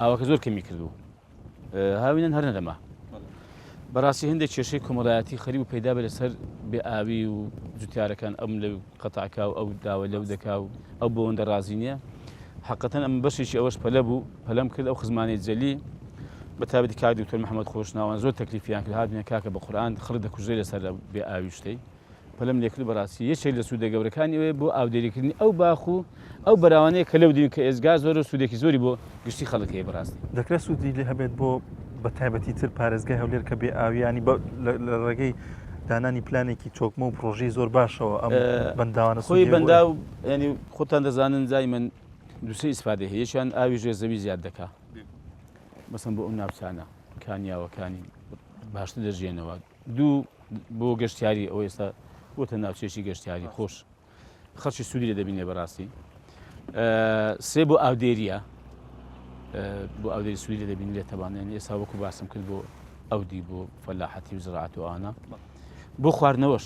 ئاوەکە زۆر کەمی کردو هاوینەن هەر نەدەما بەڕاستی هەندێک کێشەی کۆمەڵایەتی خەریب و پەیدا بێ لەسەر بێئاوی و جوتیارەکان ئەم لەو قەتاعکا و ئەو داوە لەو دەکا و ئەو بۆەوەندە ڕازی نییە حقەتەن ئەم بەشێکی ئەوەش پەلە بوو پەلەم کرد ئەو خزمانی جەلی بەتابەتی کاک دکتۆر محەممەد خۆشناوان زۆر تەکلیفیان کرد هاتبینە کاکە بە قورئان خەڵک دەکوژێ لەسەر بێئاوی شتەی پەلەم لێکرد بەڕاستی یەکێک لە سوودە گەورەکانی ئەوەیە بۆ ئاودێریکردنی ئەو باخ و ئەو بەراوانەیە کە لەو دین کە ئێزگا زۆر و سوودێکی زۆری بۆ گشتی خەڵک هەیە بەڕاستی دەکرێت سوودی لێ هەبێت بۆ بە تایبەتی تر پارێزگای هەولێر کە بێئاویانی لە ڕێگەی دانانی پلانێکی چۆکمە و پرۆژەی زۆر باشەوە ئەم بەنداوانە خۆی بەندا و ینی خۆتان دەزانن جای من دووسێ ئیسفادە هەیە یەکیان ئاوی ژێرزەوی زیاد دەکا مەسەن بۆ ئەم ناوچانە کانیاوەکانی باشتر دەژێنەوە دوو بۆ گەشتیاری ئەو ئێستا بۆتە ناوچێکی گەشتیاری خۆش خەڵکی سوودی لێ دەبینێ بەڕاستی سێ بۆ ئاودێریە بۆ ئاودێری سوودی لێ دەبین لێ تەبانێن ئێستا وەکو باسم کرد بۆ ئەودی بۆ فەلاحەتی و زراعەت و ئانە بۆ خواردنەوەش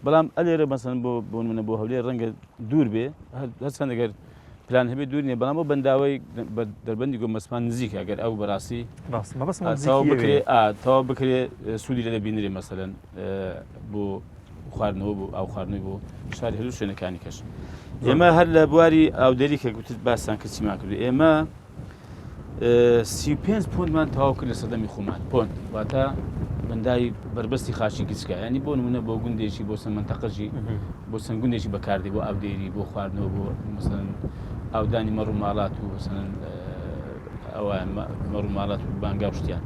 بەڵام ئەلێرە مەسەن بۆ منە بۆ هەولێر ڕەنگە دوور بێ هەرچەند ئەگەر پلان هەبێت دوور نیە بەڵام بۆ بەنداوی دەربەندی گۆمەسمان نزیکە ئەگەر ئەو بەڕاستی تەواو بکرێ سوودی لێ دەبینێ مەسەلەن بۆ خواردنەوە بۆ ئاو خواردنەوەی بۆ شاری هەلوو شوێنەکانی کەش ئێمە هەر لە بواری ئاودێری کە گوتت باسان کە چیمان کردو ئێمە 35 پۆندمان تەواو کرد لە سەردەمی خۆمان پۆند واتە بەندای بربەستی خاشی گچکە ینی بۆ نمونە بۆ گوندێکی بۆ سەر منتەقەژی بۆ سند گوندێکی بەکاردی بۆ ئاودێری بۆ خواردنەوە بۆ مەسەلەن ئاودانی مەڕووماڵات و مەسەلەن ئەوە مەڕووماڵات و بانگا و شتیان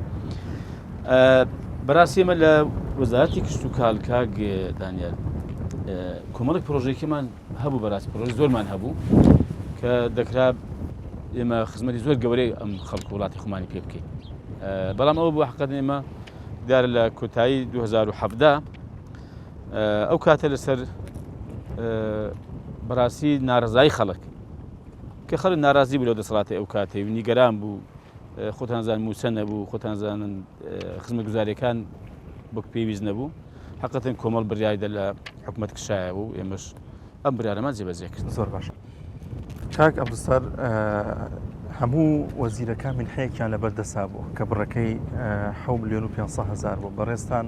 بەڕاستی ئێمە لە وەزارەتی کشت و کاڵ کاک دانیال کۆمەڵێک پرۆژێکیمان هەبوو بەڕاستی پرۆژەی زۆرمان هەبوو کە دەکرا ئێمە خزمەتی زۆر گەورەی ئەم خەڵک وڵاتی خۆمانی پێ بکەین بەڵام ئەوە بۆ حقیقەت ئێمە دیارە لە کۆتایی 2017 ئەو کاتە لەسەر بەڕاستی ناڕزایی خەڵک کە خەڵک ناڕازی بوو لەو دەسەڵاتی ئەو کاتەی و نیگەران بوو خۆتانزان موسە نەبوو خۆتانزانن خزمەتگوزاریەکان بۆ پێویست نەبوو حقیقەتەن کۆمەڵ بڕیایدا لە حکومەت کشایە بوو ئێمەش ئەم بڕیارەمان جێبەجێ کرد زۆر باش کاک عەبدولستار هەموو وەزیرەکان منحەیەکیان لەبەردەسا بوو کە بڕەکەی 7 ملیۆن و 500,000 بوو بەڕێستان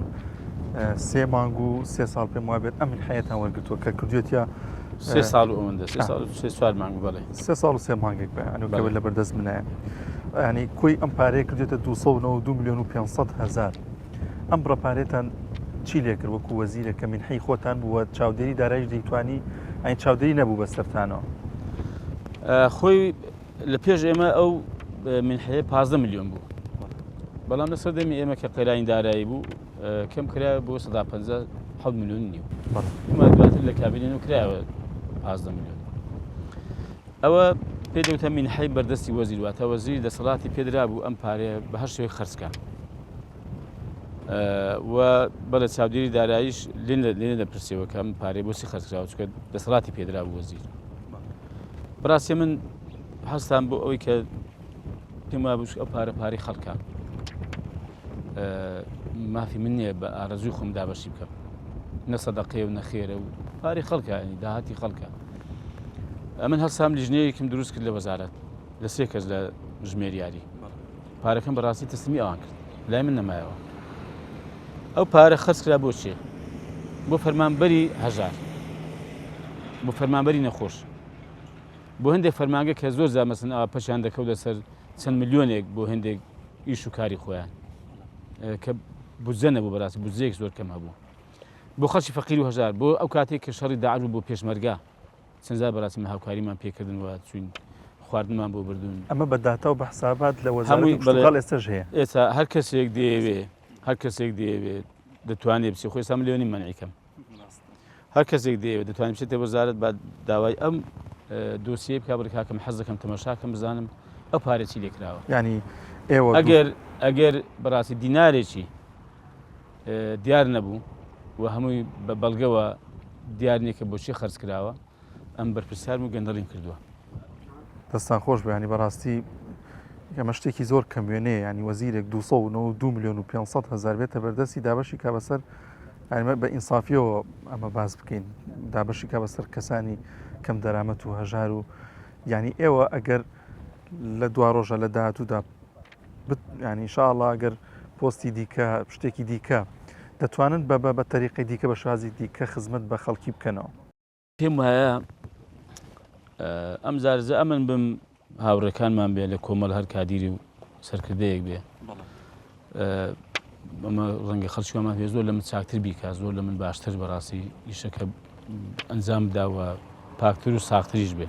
3 مانگ و 3 ساڵ پێم وابێت ئەم منحەیەتان وەرگرتووە کە کردوێتە 3 ساڵ و ئەوەندە 3 مانگ بەڵێ 3 ساڵ و 3 مانگێک بە لەبەردەست منایە ینی کۆی ئەم پارەیە کردوێتە 292 ملیۆن و 500,000 ئەم بڕەپارێتان چی لێ کرد وەکو وەزیرە کە منحەی خۆتان بووە چاودێری دارایش دەیتوانی ئەین چاودێری نەبوو بەسەرتانەوە خۆی لە پێش ئێمە ئەو منحەیە 15 ملیۆن بوو بەڵام لە سەردەمی ئێمە کە قەیرانی دارایی بوو کەم کرا بۆ 150 ملیۆن نیو ئێمە دواتر لە کابینێن و کرایەوە 15 ملیۆن ئەوە پێدەوتە منحەی بەردەستی وەزیر واتە وەزیری دەسەڵاتی پێدرا بوو ئەم پارەیە بە هەر شێوەیەک خەرجکە و بەڵە چاودێری داراییش لێنە دەپرسیەوە کە ئەم پارەی بۆچی خەرجکراوە چونکە دەسەڵاتی پێدرا بوو وەزیر بەڕاستی من هەستان بۆ ئەوەی کە پێم وابوو ئەو پارەی خەڵکە مافی من نییە بە ئارەزوی خۆم دابەشی بکەم نە سەدەقەیە و نەخێرە و پارەی خەڵکە ینی داهاتی خەڵکە من هەستام لیژنەیەکم دروست کرد لە وەزارەت لە 3 کەس لە ژمێریاری پارەکەم بەڕاستی تەسلیمی ئەوان کرد لای من نەمایەوە ئەو پارە خەرج کرا بۆچێ بۆ فەرمانبەری هەژار بۆ فەرمانبەری نەخۆش بۆ هەندێک فەرمانگە کە زۆر زار مەسەڵەن ئەوە پەشیان دەکەوتە سەر چەند ملیۆنێک بۆ هەندێک ئیش و کاری خۆیان کە بودجە نەبوو بەڕاستی بودجەیەک زۆر کەم هەبوو بۆ خەڵکی فەقیر و هەژار بۆ ئەو کاتێک کە شەڕی داعش بۆ پێشمەرگا چەندجار بەڕاستی هاوکاریمان پێکردنەوە چوین خواردنمان بۆ بردوون ئەمە بە داتا و بە حسابات لە وەزارەتی پرتوگال ئێستاش هەیە ئێستا هەر کەسێک دەیەوێت هەر کەسێک دەیەوێت دەتوانێت بچێت خۆی 100 ملیۆنی مەنعیکەم هەر کەسێک دەیەوێت دەتوانێت بچێتە وەزارەت با داوای ئەم دۆسیە بکا بڕی کاکەم حەز دەکەم تەماشاکەم بزانم ئەو پارێکی لێکراوە ینی ئێوە ئەگەر بەڕاستی دینارێکی دیار نەبوو و هەمووی بە بەڵگەوە دیار نییە کە بۆچی خەرج کراوە ئەم بەرپرسیارم و گەندەڵیم کردووە دەستان خۆش بەیانی بەڕاستی ئەمە شتێکی زۆر کەموێنەیە ینی وەزیرێک 2 ملیۆن و 500 هزار بێتە بەردەستی دابەشی کا بەسەر بە ئینسافیەوە ئەمە باز بکەین دابەشی کا بەسەر کەسانی کەم دەرامەت و هەژار و ینی ئێوە ئەگەر لە دوا ڕۆژە لە داهاتوودا ینی ئینشاءڵڵا ئەگەر پۆستی دیکە شتێکی دیکە دەتوانن بە تەریقی دیکە بە شازی دیکە خزمەت بە خەڵکی بکەنەوە پێم وایە ئەم زارزە ئەمن بم هاوڕەکانمان بێ لە کۆمەڵ هەر کادیری و سەرکردەیەک بێ ئەمە ڕەنگە خەڵکیمان پێ زۆر لە من چاکتر بیکە زۆر لە من باشتر بەڕاستی ئیشەکە ئەنجام بداوە پاکتر و ساختریش بێ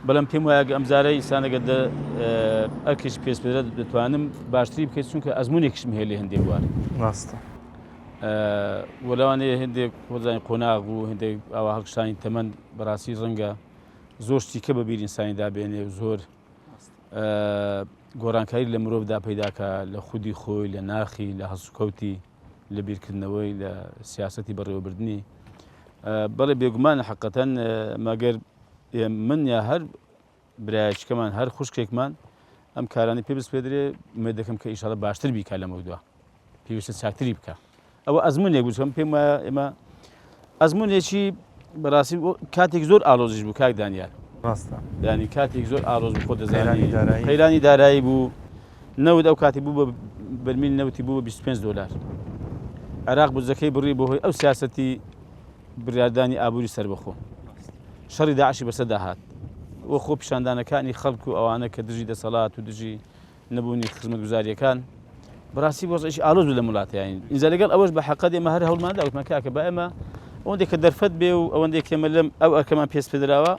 بەڵام پێم وایە ئەم زارە ئیسانەگە ئەرکش پێسپێرە دەتوانم باشتری بکەیت چونکە ئەزمونێکشم هەیە لێ هەندێک وارە ڕاستە وەلەوانەیە هەندێک وەزانی قۆناغ و هەندێک ئاوا هەڵکشانی تەمەند بەڕاستی ڕەنگە زۆر شتیکە بەبییر ئینسانی دابێنێ و زۆر گۆڕانکاری لە مرۆڤدا پەیداکە لە خودی خۆی لە ناخی لە هەسوکەوتی لە بیرکردنەوەی لە سیاسەتی بەڕێوەبردننی بەڵێ بێگومان حقەتەن مەگەر من یا هەر برایشکەمان هەر خوشکێکمان ئەم کارانی پێ بسپێدرێ مێ دەکەم کە ئیشاڵە باشتر بیکە لەمە دووە پێویستە چاکتری بکە ئەوە ئەزمونێک بچم پێم وایە ئێمە ئەزمونێکی بەڕاستی کاتێک زۆر ئالۆزیش بوو کاک دانیار ڕاستە ینی کاتێک زۆر ئالۆز خۆ دەزانی قەیرانی دارایی بوو نەوت ئەو کاتی بوو بە بەرمیل نەوتی بوو بە 25 دلار عێراق بودجەکەی بڕی بۆ هۆی ئەو سیاسەتی بڕاردانی ئابووری سەربەخۆ شەڕی داعشی بەسەر داهات وە خۆ پیشاندانەکانی خەڵک و ئەوانە کە دژی دەسەڵات و دژی نەبوونی خزمەتگوزاریەکان بەڕاستی بۆزێکی ئالۆز لە وڵاتیان ئینجا لەگەڵ ئەوەش بە حەقەت ئێمە هەر هەوڵمان داوتمان کاکە بە ئێمە ئەوەندێک کە دەرفەت بێ و ئەوەندێک ئێمە لەم ئەو ئەرکەمان پێست پێدراوە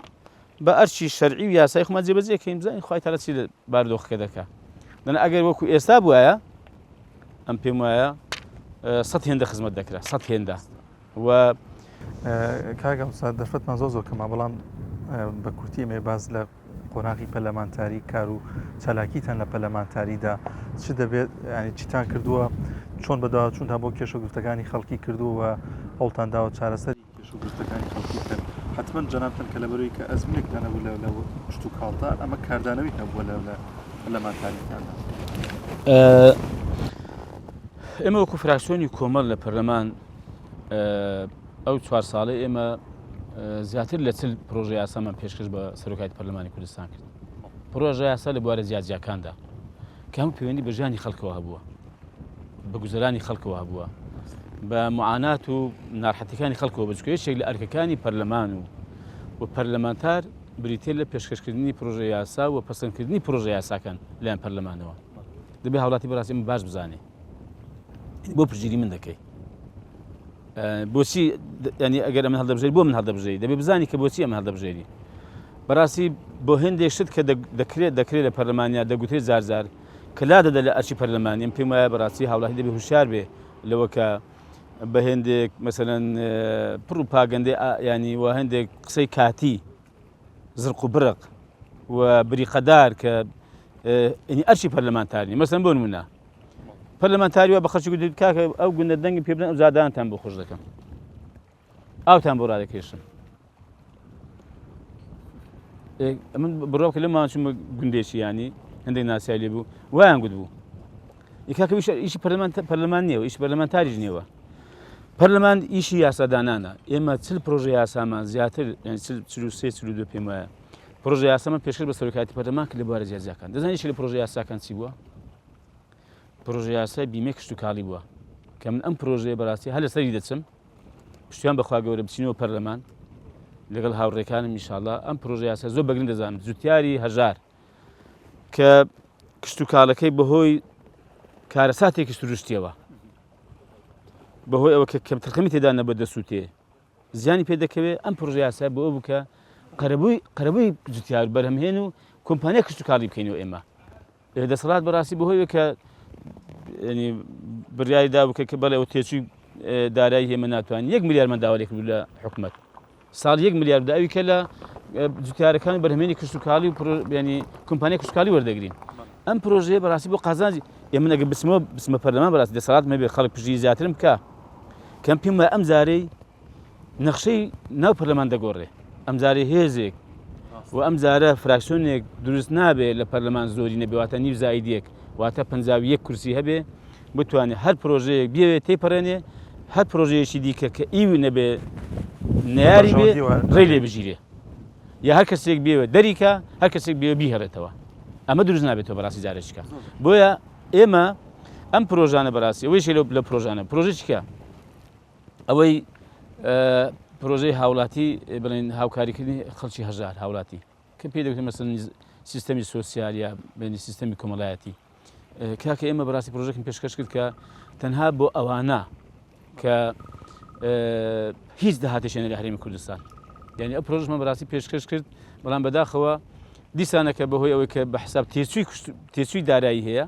بە ئەرچی شەرعی و یاسای خۆمان جێبەجێکەین بزانین خوای تەعالی چی لە باردۆخەکە دەکات لەنە ئەگەر وەکو ئێستا بووایە ئەم پێم وایە 100 هێندە خزمەت دەکرا 100 هێندە و کاگەم سات دەرفەتمان زۆر کەما بەڵام بە کورتی ئێمە باز لە قۆناغی پەرلەمانتاری کار و چالاکیتان لە پەرلەمانتاریدا چ دەبێت ینی چیتان کردووە چۆن بەداوا چونتا بۆ کێشەگرفتەکانی خەڵکی کردووە هەوڵتان داوە چارەسەری کێشەگرفتەکانی خەڵکی بکەن حتمما جەنابتان کە لەبەرەوەی کە ئەزمونێکتان نەبوو لە پشت و کاڵتا ئەمە کاردانەوەی هەبووە لە پەرلەمانتاریتاندا ئێمە وەکو فراکسیۆنی کۆمەڵ لە پەرلەمان ئەو 4 ساڵەی ئێمە زیاتر لە چل پرۆژە یاسامان پێشکەش بە سەرۆکاتی پەرلەمانی کوردستان کرد پرۆژە یاسا لە بوارە جیاجیاکاندا کە هەموو پەیوەندی بە ژیانی خەڵکەوە هەبووە بە گوزەرانی خەڵکەوە هەبووە بە معانات و ناڕەحەتیەکانی خەڵکەوە بچکە یەکێک لە ئەرکەکانی پەرلەمان و پەرلەمانتار بریتێ لە پێشکەشکردنی پرۆژە یاسا و پەسەندکردنی پرۆژە یاساکان لەیان پەرلەمانەوە دەبێت هاوڵاتی بەڕاستی من باش بزانێ بۆ پرگیری من دەکەی بۆچی ینی ئەگەر ئەمە هەڵدەبژێری بۆ من هەڵدەبژێری دەبێت بزانی کە بۆچی ئەمە هەڵدەبژێری بەڕاستی بۆ هەندێک شت کە دەکرێت لە پەرلەمانیا دەگوترێت زارزار کە لا دەدە لە ئەرچی پەرلەمانی پێم وایە بەڕاستی هاوڵاتی دەبێت هوشیار بێ لەوە کە بە هێندێک مەسەلەن پڕ و پاگەندەی ینی و هەندێک قسەی کاتی زرق و برق و بریقەدار کە ئەرچی پەرلەمانتاری مەسەلەن بۆ نمونە پەرلەمانتاریوە بە خەڵکی گوت کاکە ئەو گوندە دەنگی پێ بدەن ئەو زادانتان بۆ خۆش دەکەم ئاوتان بۆ ڕادەکێشم من بڕۆکە لەمان چوومە گوندێکی ینی هەندێک ناسیای لێ بوو وایان گوت بوو کاکە ئیشی پەرلەمان نییە و ئیش پەرلەمانتاریش نییەوە پەرلەمان ئیشی یاسادانانە ئێمە چل پرۆژە یاسامان زیاتر 43 پێم وایە پرۆژە یاسامان پێشکەش بە سەرۆکاتی پەرلەمان کە لە بوارە جیاجیاکان دەزانیت لە پرۆژە یاساکان چی بووە پرۆژه یاسای بیمەی کشت و کاڵی بووە کە من ئەم پرۆژەیە بەڕاستی هەر لەسەری دەچم پشتیان بەخوا گەورە بچینەوە پەرلەمان لەگەڵ هاوڕێکانم ئینشاءڵڵا ئەم پرۆژه یاسا زۆر بەگرنگ دەزانم جوتیاری هەژار کە کشت و کاڵەکەی بەهۆی کارەساتێکی سروشتیەوە بەهۆی ئەوە کە کەمترخەمی تێدا نەبە دەسووتێ زیانی پێ دەکەوێت ئەم پرۆژه یاسا بۆ ئەو بکە قەرەبووی جوتیار بەرهەمهێن و کۆمپانیا کشت و کاڵی بکەینەوە ئێمە دەسەڵات بەڕاستی بەهۆی کە بڕیاری دا بکە کە بەڵێ ئەو تێچووی دارایی هێمە ناتوانین 1 ملیارمان داوا لێ کردو لە حکومەت ساڵ 1 ملیار داوی کە لە جوتیارەکان بەرهەمهێنی کشت و کاڵی و ینی کۆمپانیا کشت و کاڵی وەردەگرین ئەم پرۆژەیە بەڕاستی بۆ قازانجی ئێمە ئەگەر بچمە پەرلەمان بەڕاستی دەسەڵات مەبێت خەڵک پشتی زیاترم بکە کەم پێم وایە ئەم جارەی نەخشەی ناو پەرلەمان دەگۆڕێ ئەم جارەی هێزێک و ئەم جارە فراکسیۆنێک دروست نابێت لە پەرلەمان زۆری نەبێ واتە نیو زایدێک واتە 51 کورسی هەبێ بتوانێت هەر پرۆژەیەک بێوێت تێپەڕێنێ هەر پرۆژەیەکی دیکە کە ئیوی نەبێ نەیاری بێ ڕێی لێ بژیرێ یا هەر کەسێک بێوە دەریکە هەر کەسێک بێوە بیهێڕێتەوە ئەمە دروست نابێتەوە بەڕاستی جارێککە بۆیە ئێمە ئەم پرۆژانە بەڕاستی ئەوەی لە پرۆژانە پرۆژێکە ئەوەی پرۆژەی هاوڵاتی بڵێن هاوکاریکردنی خەڵکی هەژار هاوڵاتی کە پێ دەکرێت مەسەن سیستەمی سۆسیالیا بینی سیستەمی کۆمەڵایەتی کاکە ئێمە بەڕاستی پرۆژێکم پێشکەش کرد کە تەنها بۆ ئەوانە کە هیچ داهاتێشێنە لە هەرێمی کوردستان یعنی ئەو پرۆژمە بەڕاستی پێشکەش کرد بەڵام بەداخەوە دیسانەکە بەهۆی ئەوەی کە بە حساب تێچووی دارایی هەیە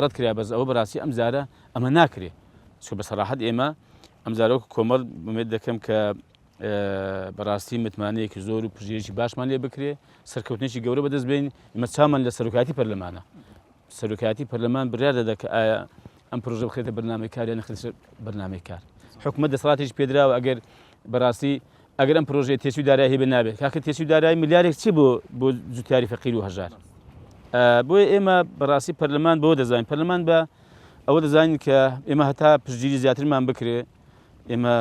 ڕەت کرا بەس ئەوە بەڕاستی ئەم جارە ئەمە ناکرێت چکە بە سەراحەت ئێمە ئەم جارەوە کۆمەڵ بمێت دەکەم کە بەڕاستی متمانەیەکی زۆر و پژێرێکی باشمان لێ بکرێ سەرکەوتنێکی گەورە بەدەست بین ئمە چامان لە سەرۆکاتی پەرلەمانە سەرۆکاتی پەرلەمان بڕیار دەدا کە ئایا ئەم پرۆژە بخێتە بەرنامەی کار یان نەخێتە بەرنامەی کار حکومەت دەسەڵاتێکی پێدراوە ئەگەر بەڕاستی ئەگەر ئەم پرۆژەیە تێچووی دارایی هەبێ نابێت کاکە تێچووی دارایی ملیارێک چی بۆ جوتیاری فەقیر و هەژار بۆیە ئێمە بەڕاستی پەرلەمان بۆ دەزانین پەرلەمان بە ئەوە دەزانین کە ئێمە هەتا پشتگیری زیاترمان بکرێ ئێمە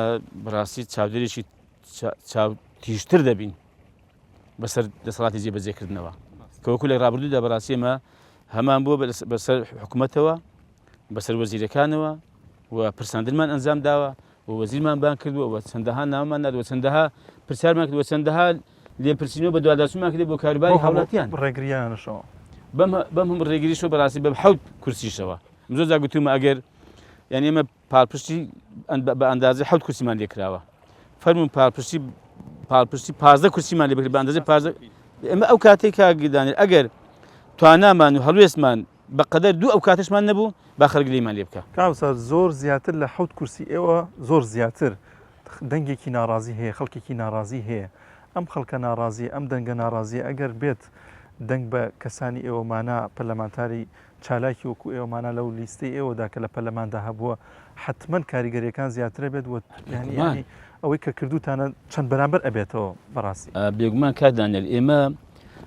بەڕاستی چاودێرێکی تیژتر دەبین بەسەر دەسەڵاتی جێبەجێکردنەوە کە وەکو لە ڕابردوودا بەڕاستی ئێمە هەمان بووە بەسەر حکوومەتەوە بەسەر وەزیرەکانەوە و پرساندنمان ئەنجام داوە و وەزیرمان بان کردووە و چەندەها ناممان دادوە چەندەها پرسیارمان کردوە چەندەها لێپرسینەوە بە دوواداچوومان کردێ بۆ کارباری هاوڵاتیان ڕێگریانشەوە بەم هەم ڕێگریشەوە بەڕاستی بەم 7 کورسیشەوە زۆر جا گوتومە ئەگەر یعنی ئێمە پاڵپشتی بە ئەندازە 7 کورسیمان لێکراوە فەرمون پاڵپشتی 15 کورسیمان لێ بکرد بە ئەندازە 15 ئێمە ئەو کاتێک کاگدانێت ئەگەر توانامان و هەڵوێستمان بەقەدەر دوو ئەو کاتشمان نەبوو با خەرگلیمان لێ بکە کاوسەر زۆر زیاتر لە 7 کورسی ئێوە زۆر زیاتر دەنگێکی ناڕازی هەیە خەڵکێکی ناڕازی هەیە ئەم خەڵکە ناڕازی ئەم دەنگە ناڕازی ئەگەر بێت دەنگ بە کەسانی ئێوەمانە پەرلەمانتاری چالاکی وەکو ئێوەمانە لەو لیستی ئێوەدا کە لە پەرلەماندا هەبووە حتمما کاریگەریەکان زیاترە بێت ینی ئەوەی کە کردوتانە چەند بەرامبەر ئەبێتەوە بەڕاستی بێگومان کاردانێت ئێمە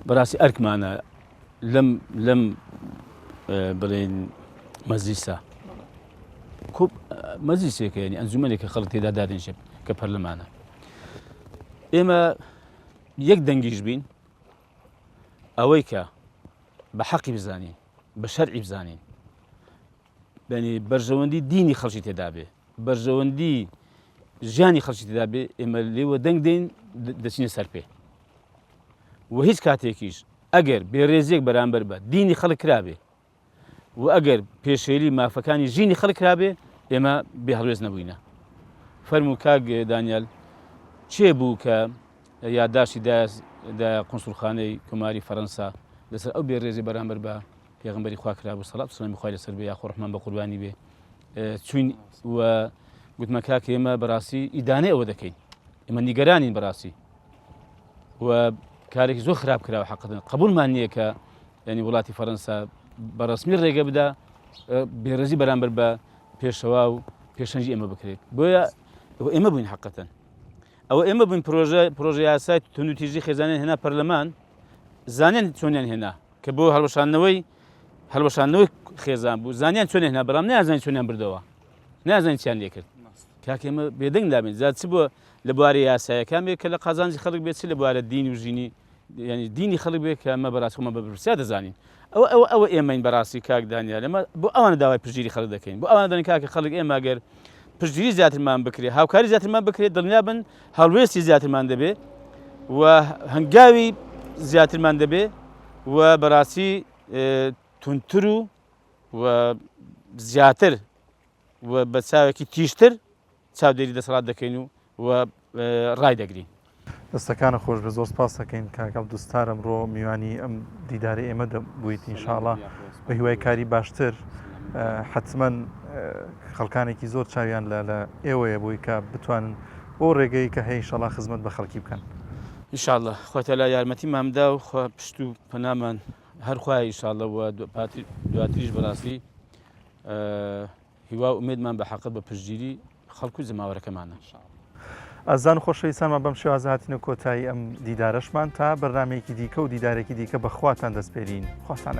بەڕاستی ئەرکمانە لەم بڵێن مەزیسا مەزیسێکە ینی ئەنجومەنێکە خەڵک تێدا دادێنشێت کە پەرلەمانە ئێمە یەک دەنگیش بین ئەوەی کە بە حەقی بزانین بە شەرعی بزانین بەنی بەرژەوەندی دینی خەڵکی تێدا بێ بەرژەوەندی ژیانی خەڵکی تێدا بێ ئێمە لێوە دەنگ دێن دەچینە سەر پێ و هیچ کاتێکیش ئەگەر بێڕێزیەک بەرامبەر بە دینی خەڵک کرابێ و ئەگەر پێشێلی مافەکانی ژینی خەڵک کرابێ ئێمە بێ هەڵوێز نەبووینە فەرموو کاک دانیال چێ بوو کە یادداشتی دا قونسوڵخانەی کۆماری فەڕەنسا لەسەر ئەو بێڕێزی بەرامبەر بە پێغەمبەری خوا کرابوو سەڵات و سەلامی خوای لەسەر بێ یا خۆ ڕەحمان بە قوربانی بێ چوین و گوتمە کاکە ئێمە بەڕاستی ئیدانەی ئەوە دەکەین ئێمە نیگەرانین بەڕاستی و کارێکی زۆر خراپ کراوە حەقیقەتەن قبولمان نییە کە ینی وڵاتی فەڕەنسا بە ڕسمی ڕێگە بدا بێڕێزی بەرامبەر بە پێشەوا و پێشەنجی ئێمە بکرێت بۆیە ئێمە بووین حەقیقەتەن ئەوە ئێمە بووین پرۆژە یاسای تونند و تیژی خێزانیان هێنا پەرلەمان زانیان چۆنیان هێنا کە بۆ هەڵوەشانەوەی خێزان بوو زانیان چۆن هێنا بەڵام نازانین چۆنیان بردەوە نازانین چیان لێ کرد کاکە ئێمە بێدەنگ دابین زیاد چ بووە لە بواری یاسایەکان بێت کە لە قازانجی خەڵک بێت چ لە بوارە دین و ژینی ینی دینی خەڵک بێت کە ئەمە بەڕاستیمە بە پرسیار دەزانین ئەوە ئێمەین بەڕاستی کاک دانیال ئێمە بۆ ئەوانە داوای پشتگیری خەڵک دەکەین بۆ ئەوانە دەڵێن کاکە خەڵک ئێمە ئەگەر پشتگیری زیاترمان بکرێت هاوکاری زیاترمان بکرێت دڵنیا بن هەڵوێستی زیاترمان دەبێت و هەنگاوی زیاترمان دەبێت و بەڕاستی تونتر و زیاتر و بە چاوێکی تیشتر چاودێری دەسەڵات دەکەین و ڕای دەگرین. دەستەکانە خۆش بە زۆر سپاس دەکەین کاک عەبدولستار ئەمڕۆ میوانی ئەم دیدارەی ئێمە بوویت ئینشاءڵڵا بە هیوای کاری باشتر حتمەن خەڵکانێکی زۆر چاویان لە ئێوەیە بووی کە بتوانن بۆ ڕێگەی کە هەیە ئینشاءڵڵا خزمەت بە خەڵکی بکەن. ئینشاءڵڵا خۆتە لا یارمەتی مامدا و خوا پشت و پەنامان هەر خوای ئینشاءڵڵا و دواتریش بەڕاستی هیوا ئومێدمان بە حەقت بە پشتگیری خەڵک و زەماوەرەکەمانە. ئازان خۆشەویستانمان بەم شێوازە هاتینە کۆتایی ئەم دیدارەشمان تا بەرنامەیەکی دیکە و دیدارێکی دیکە بەخواتان دەستپێرین خواتان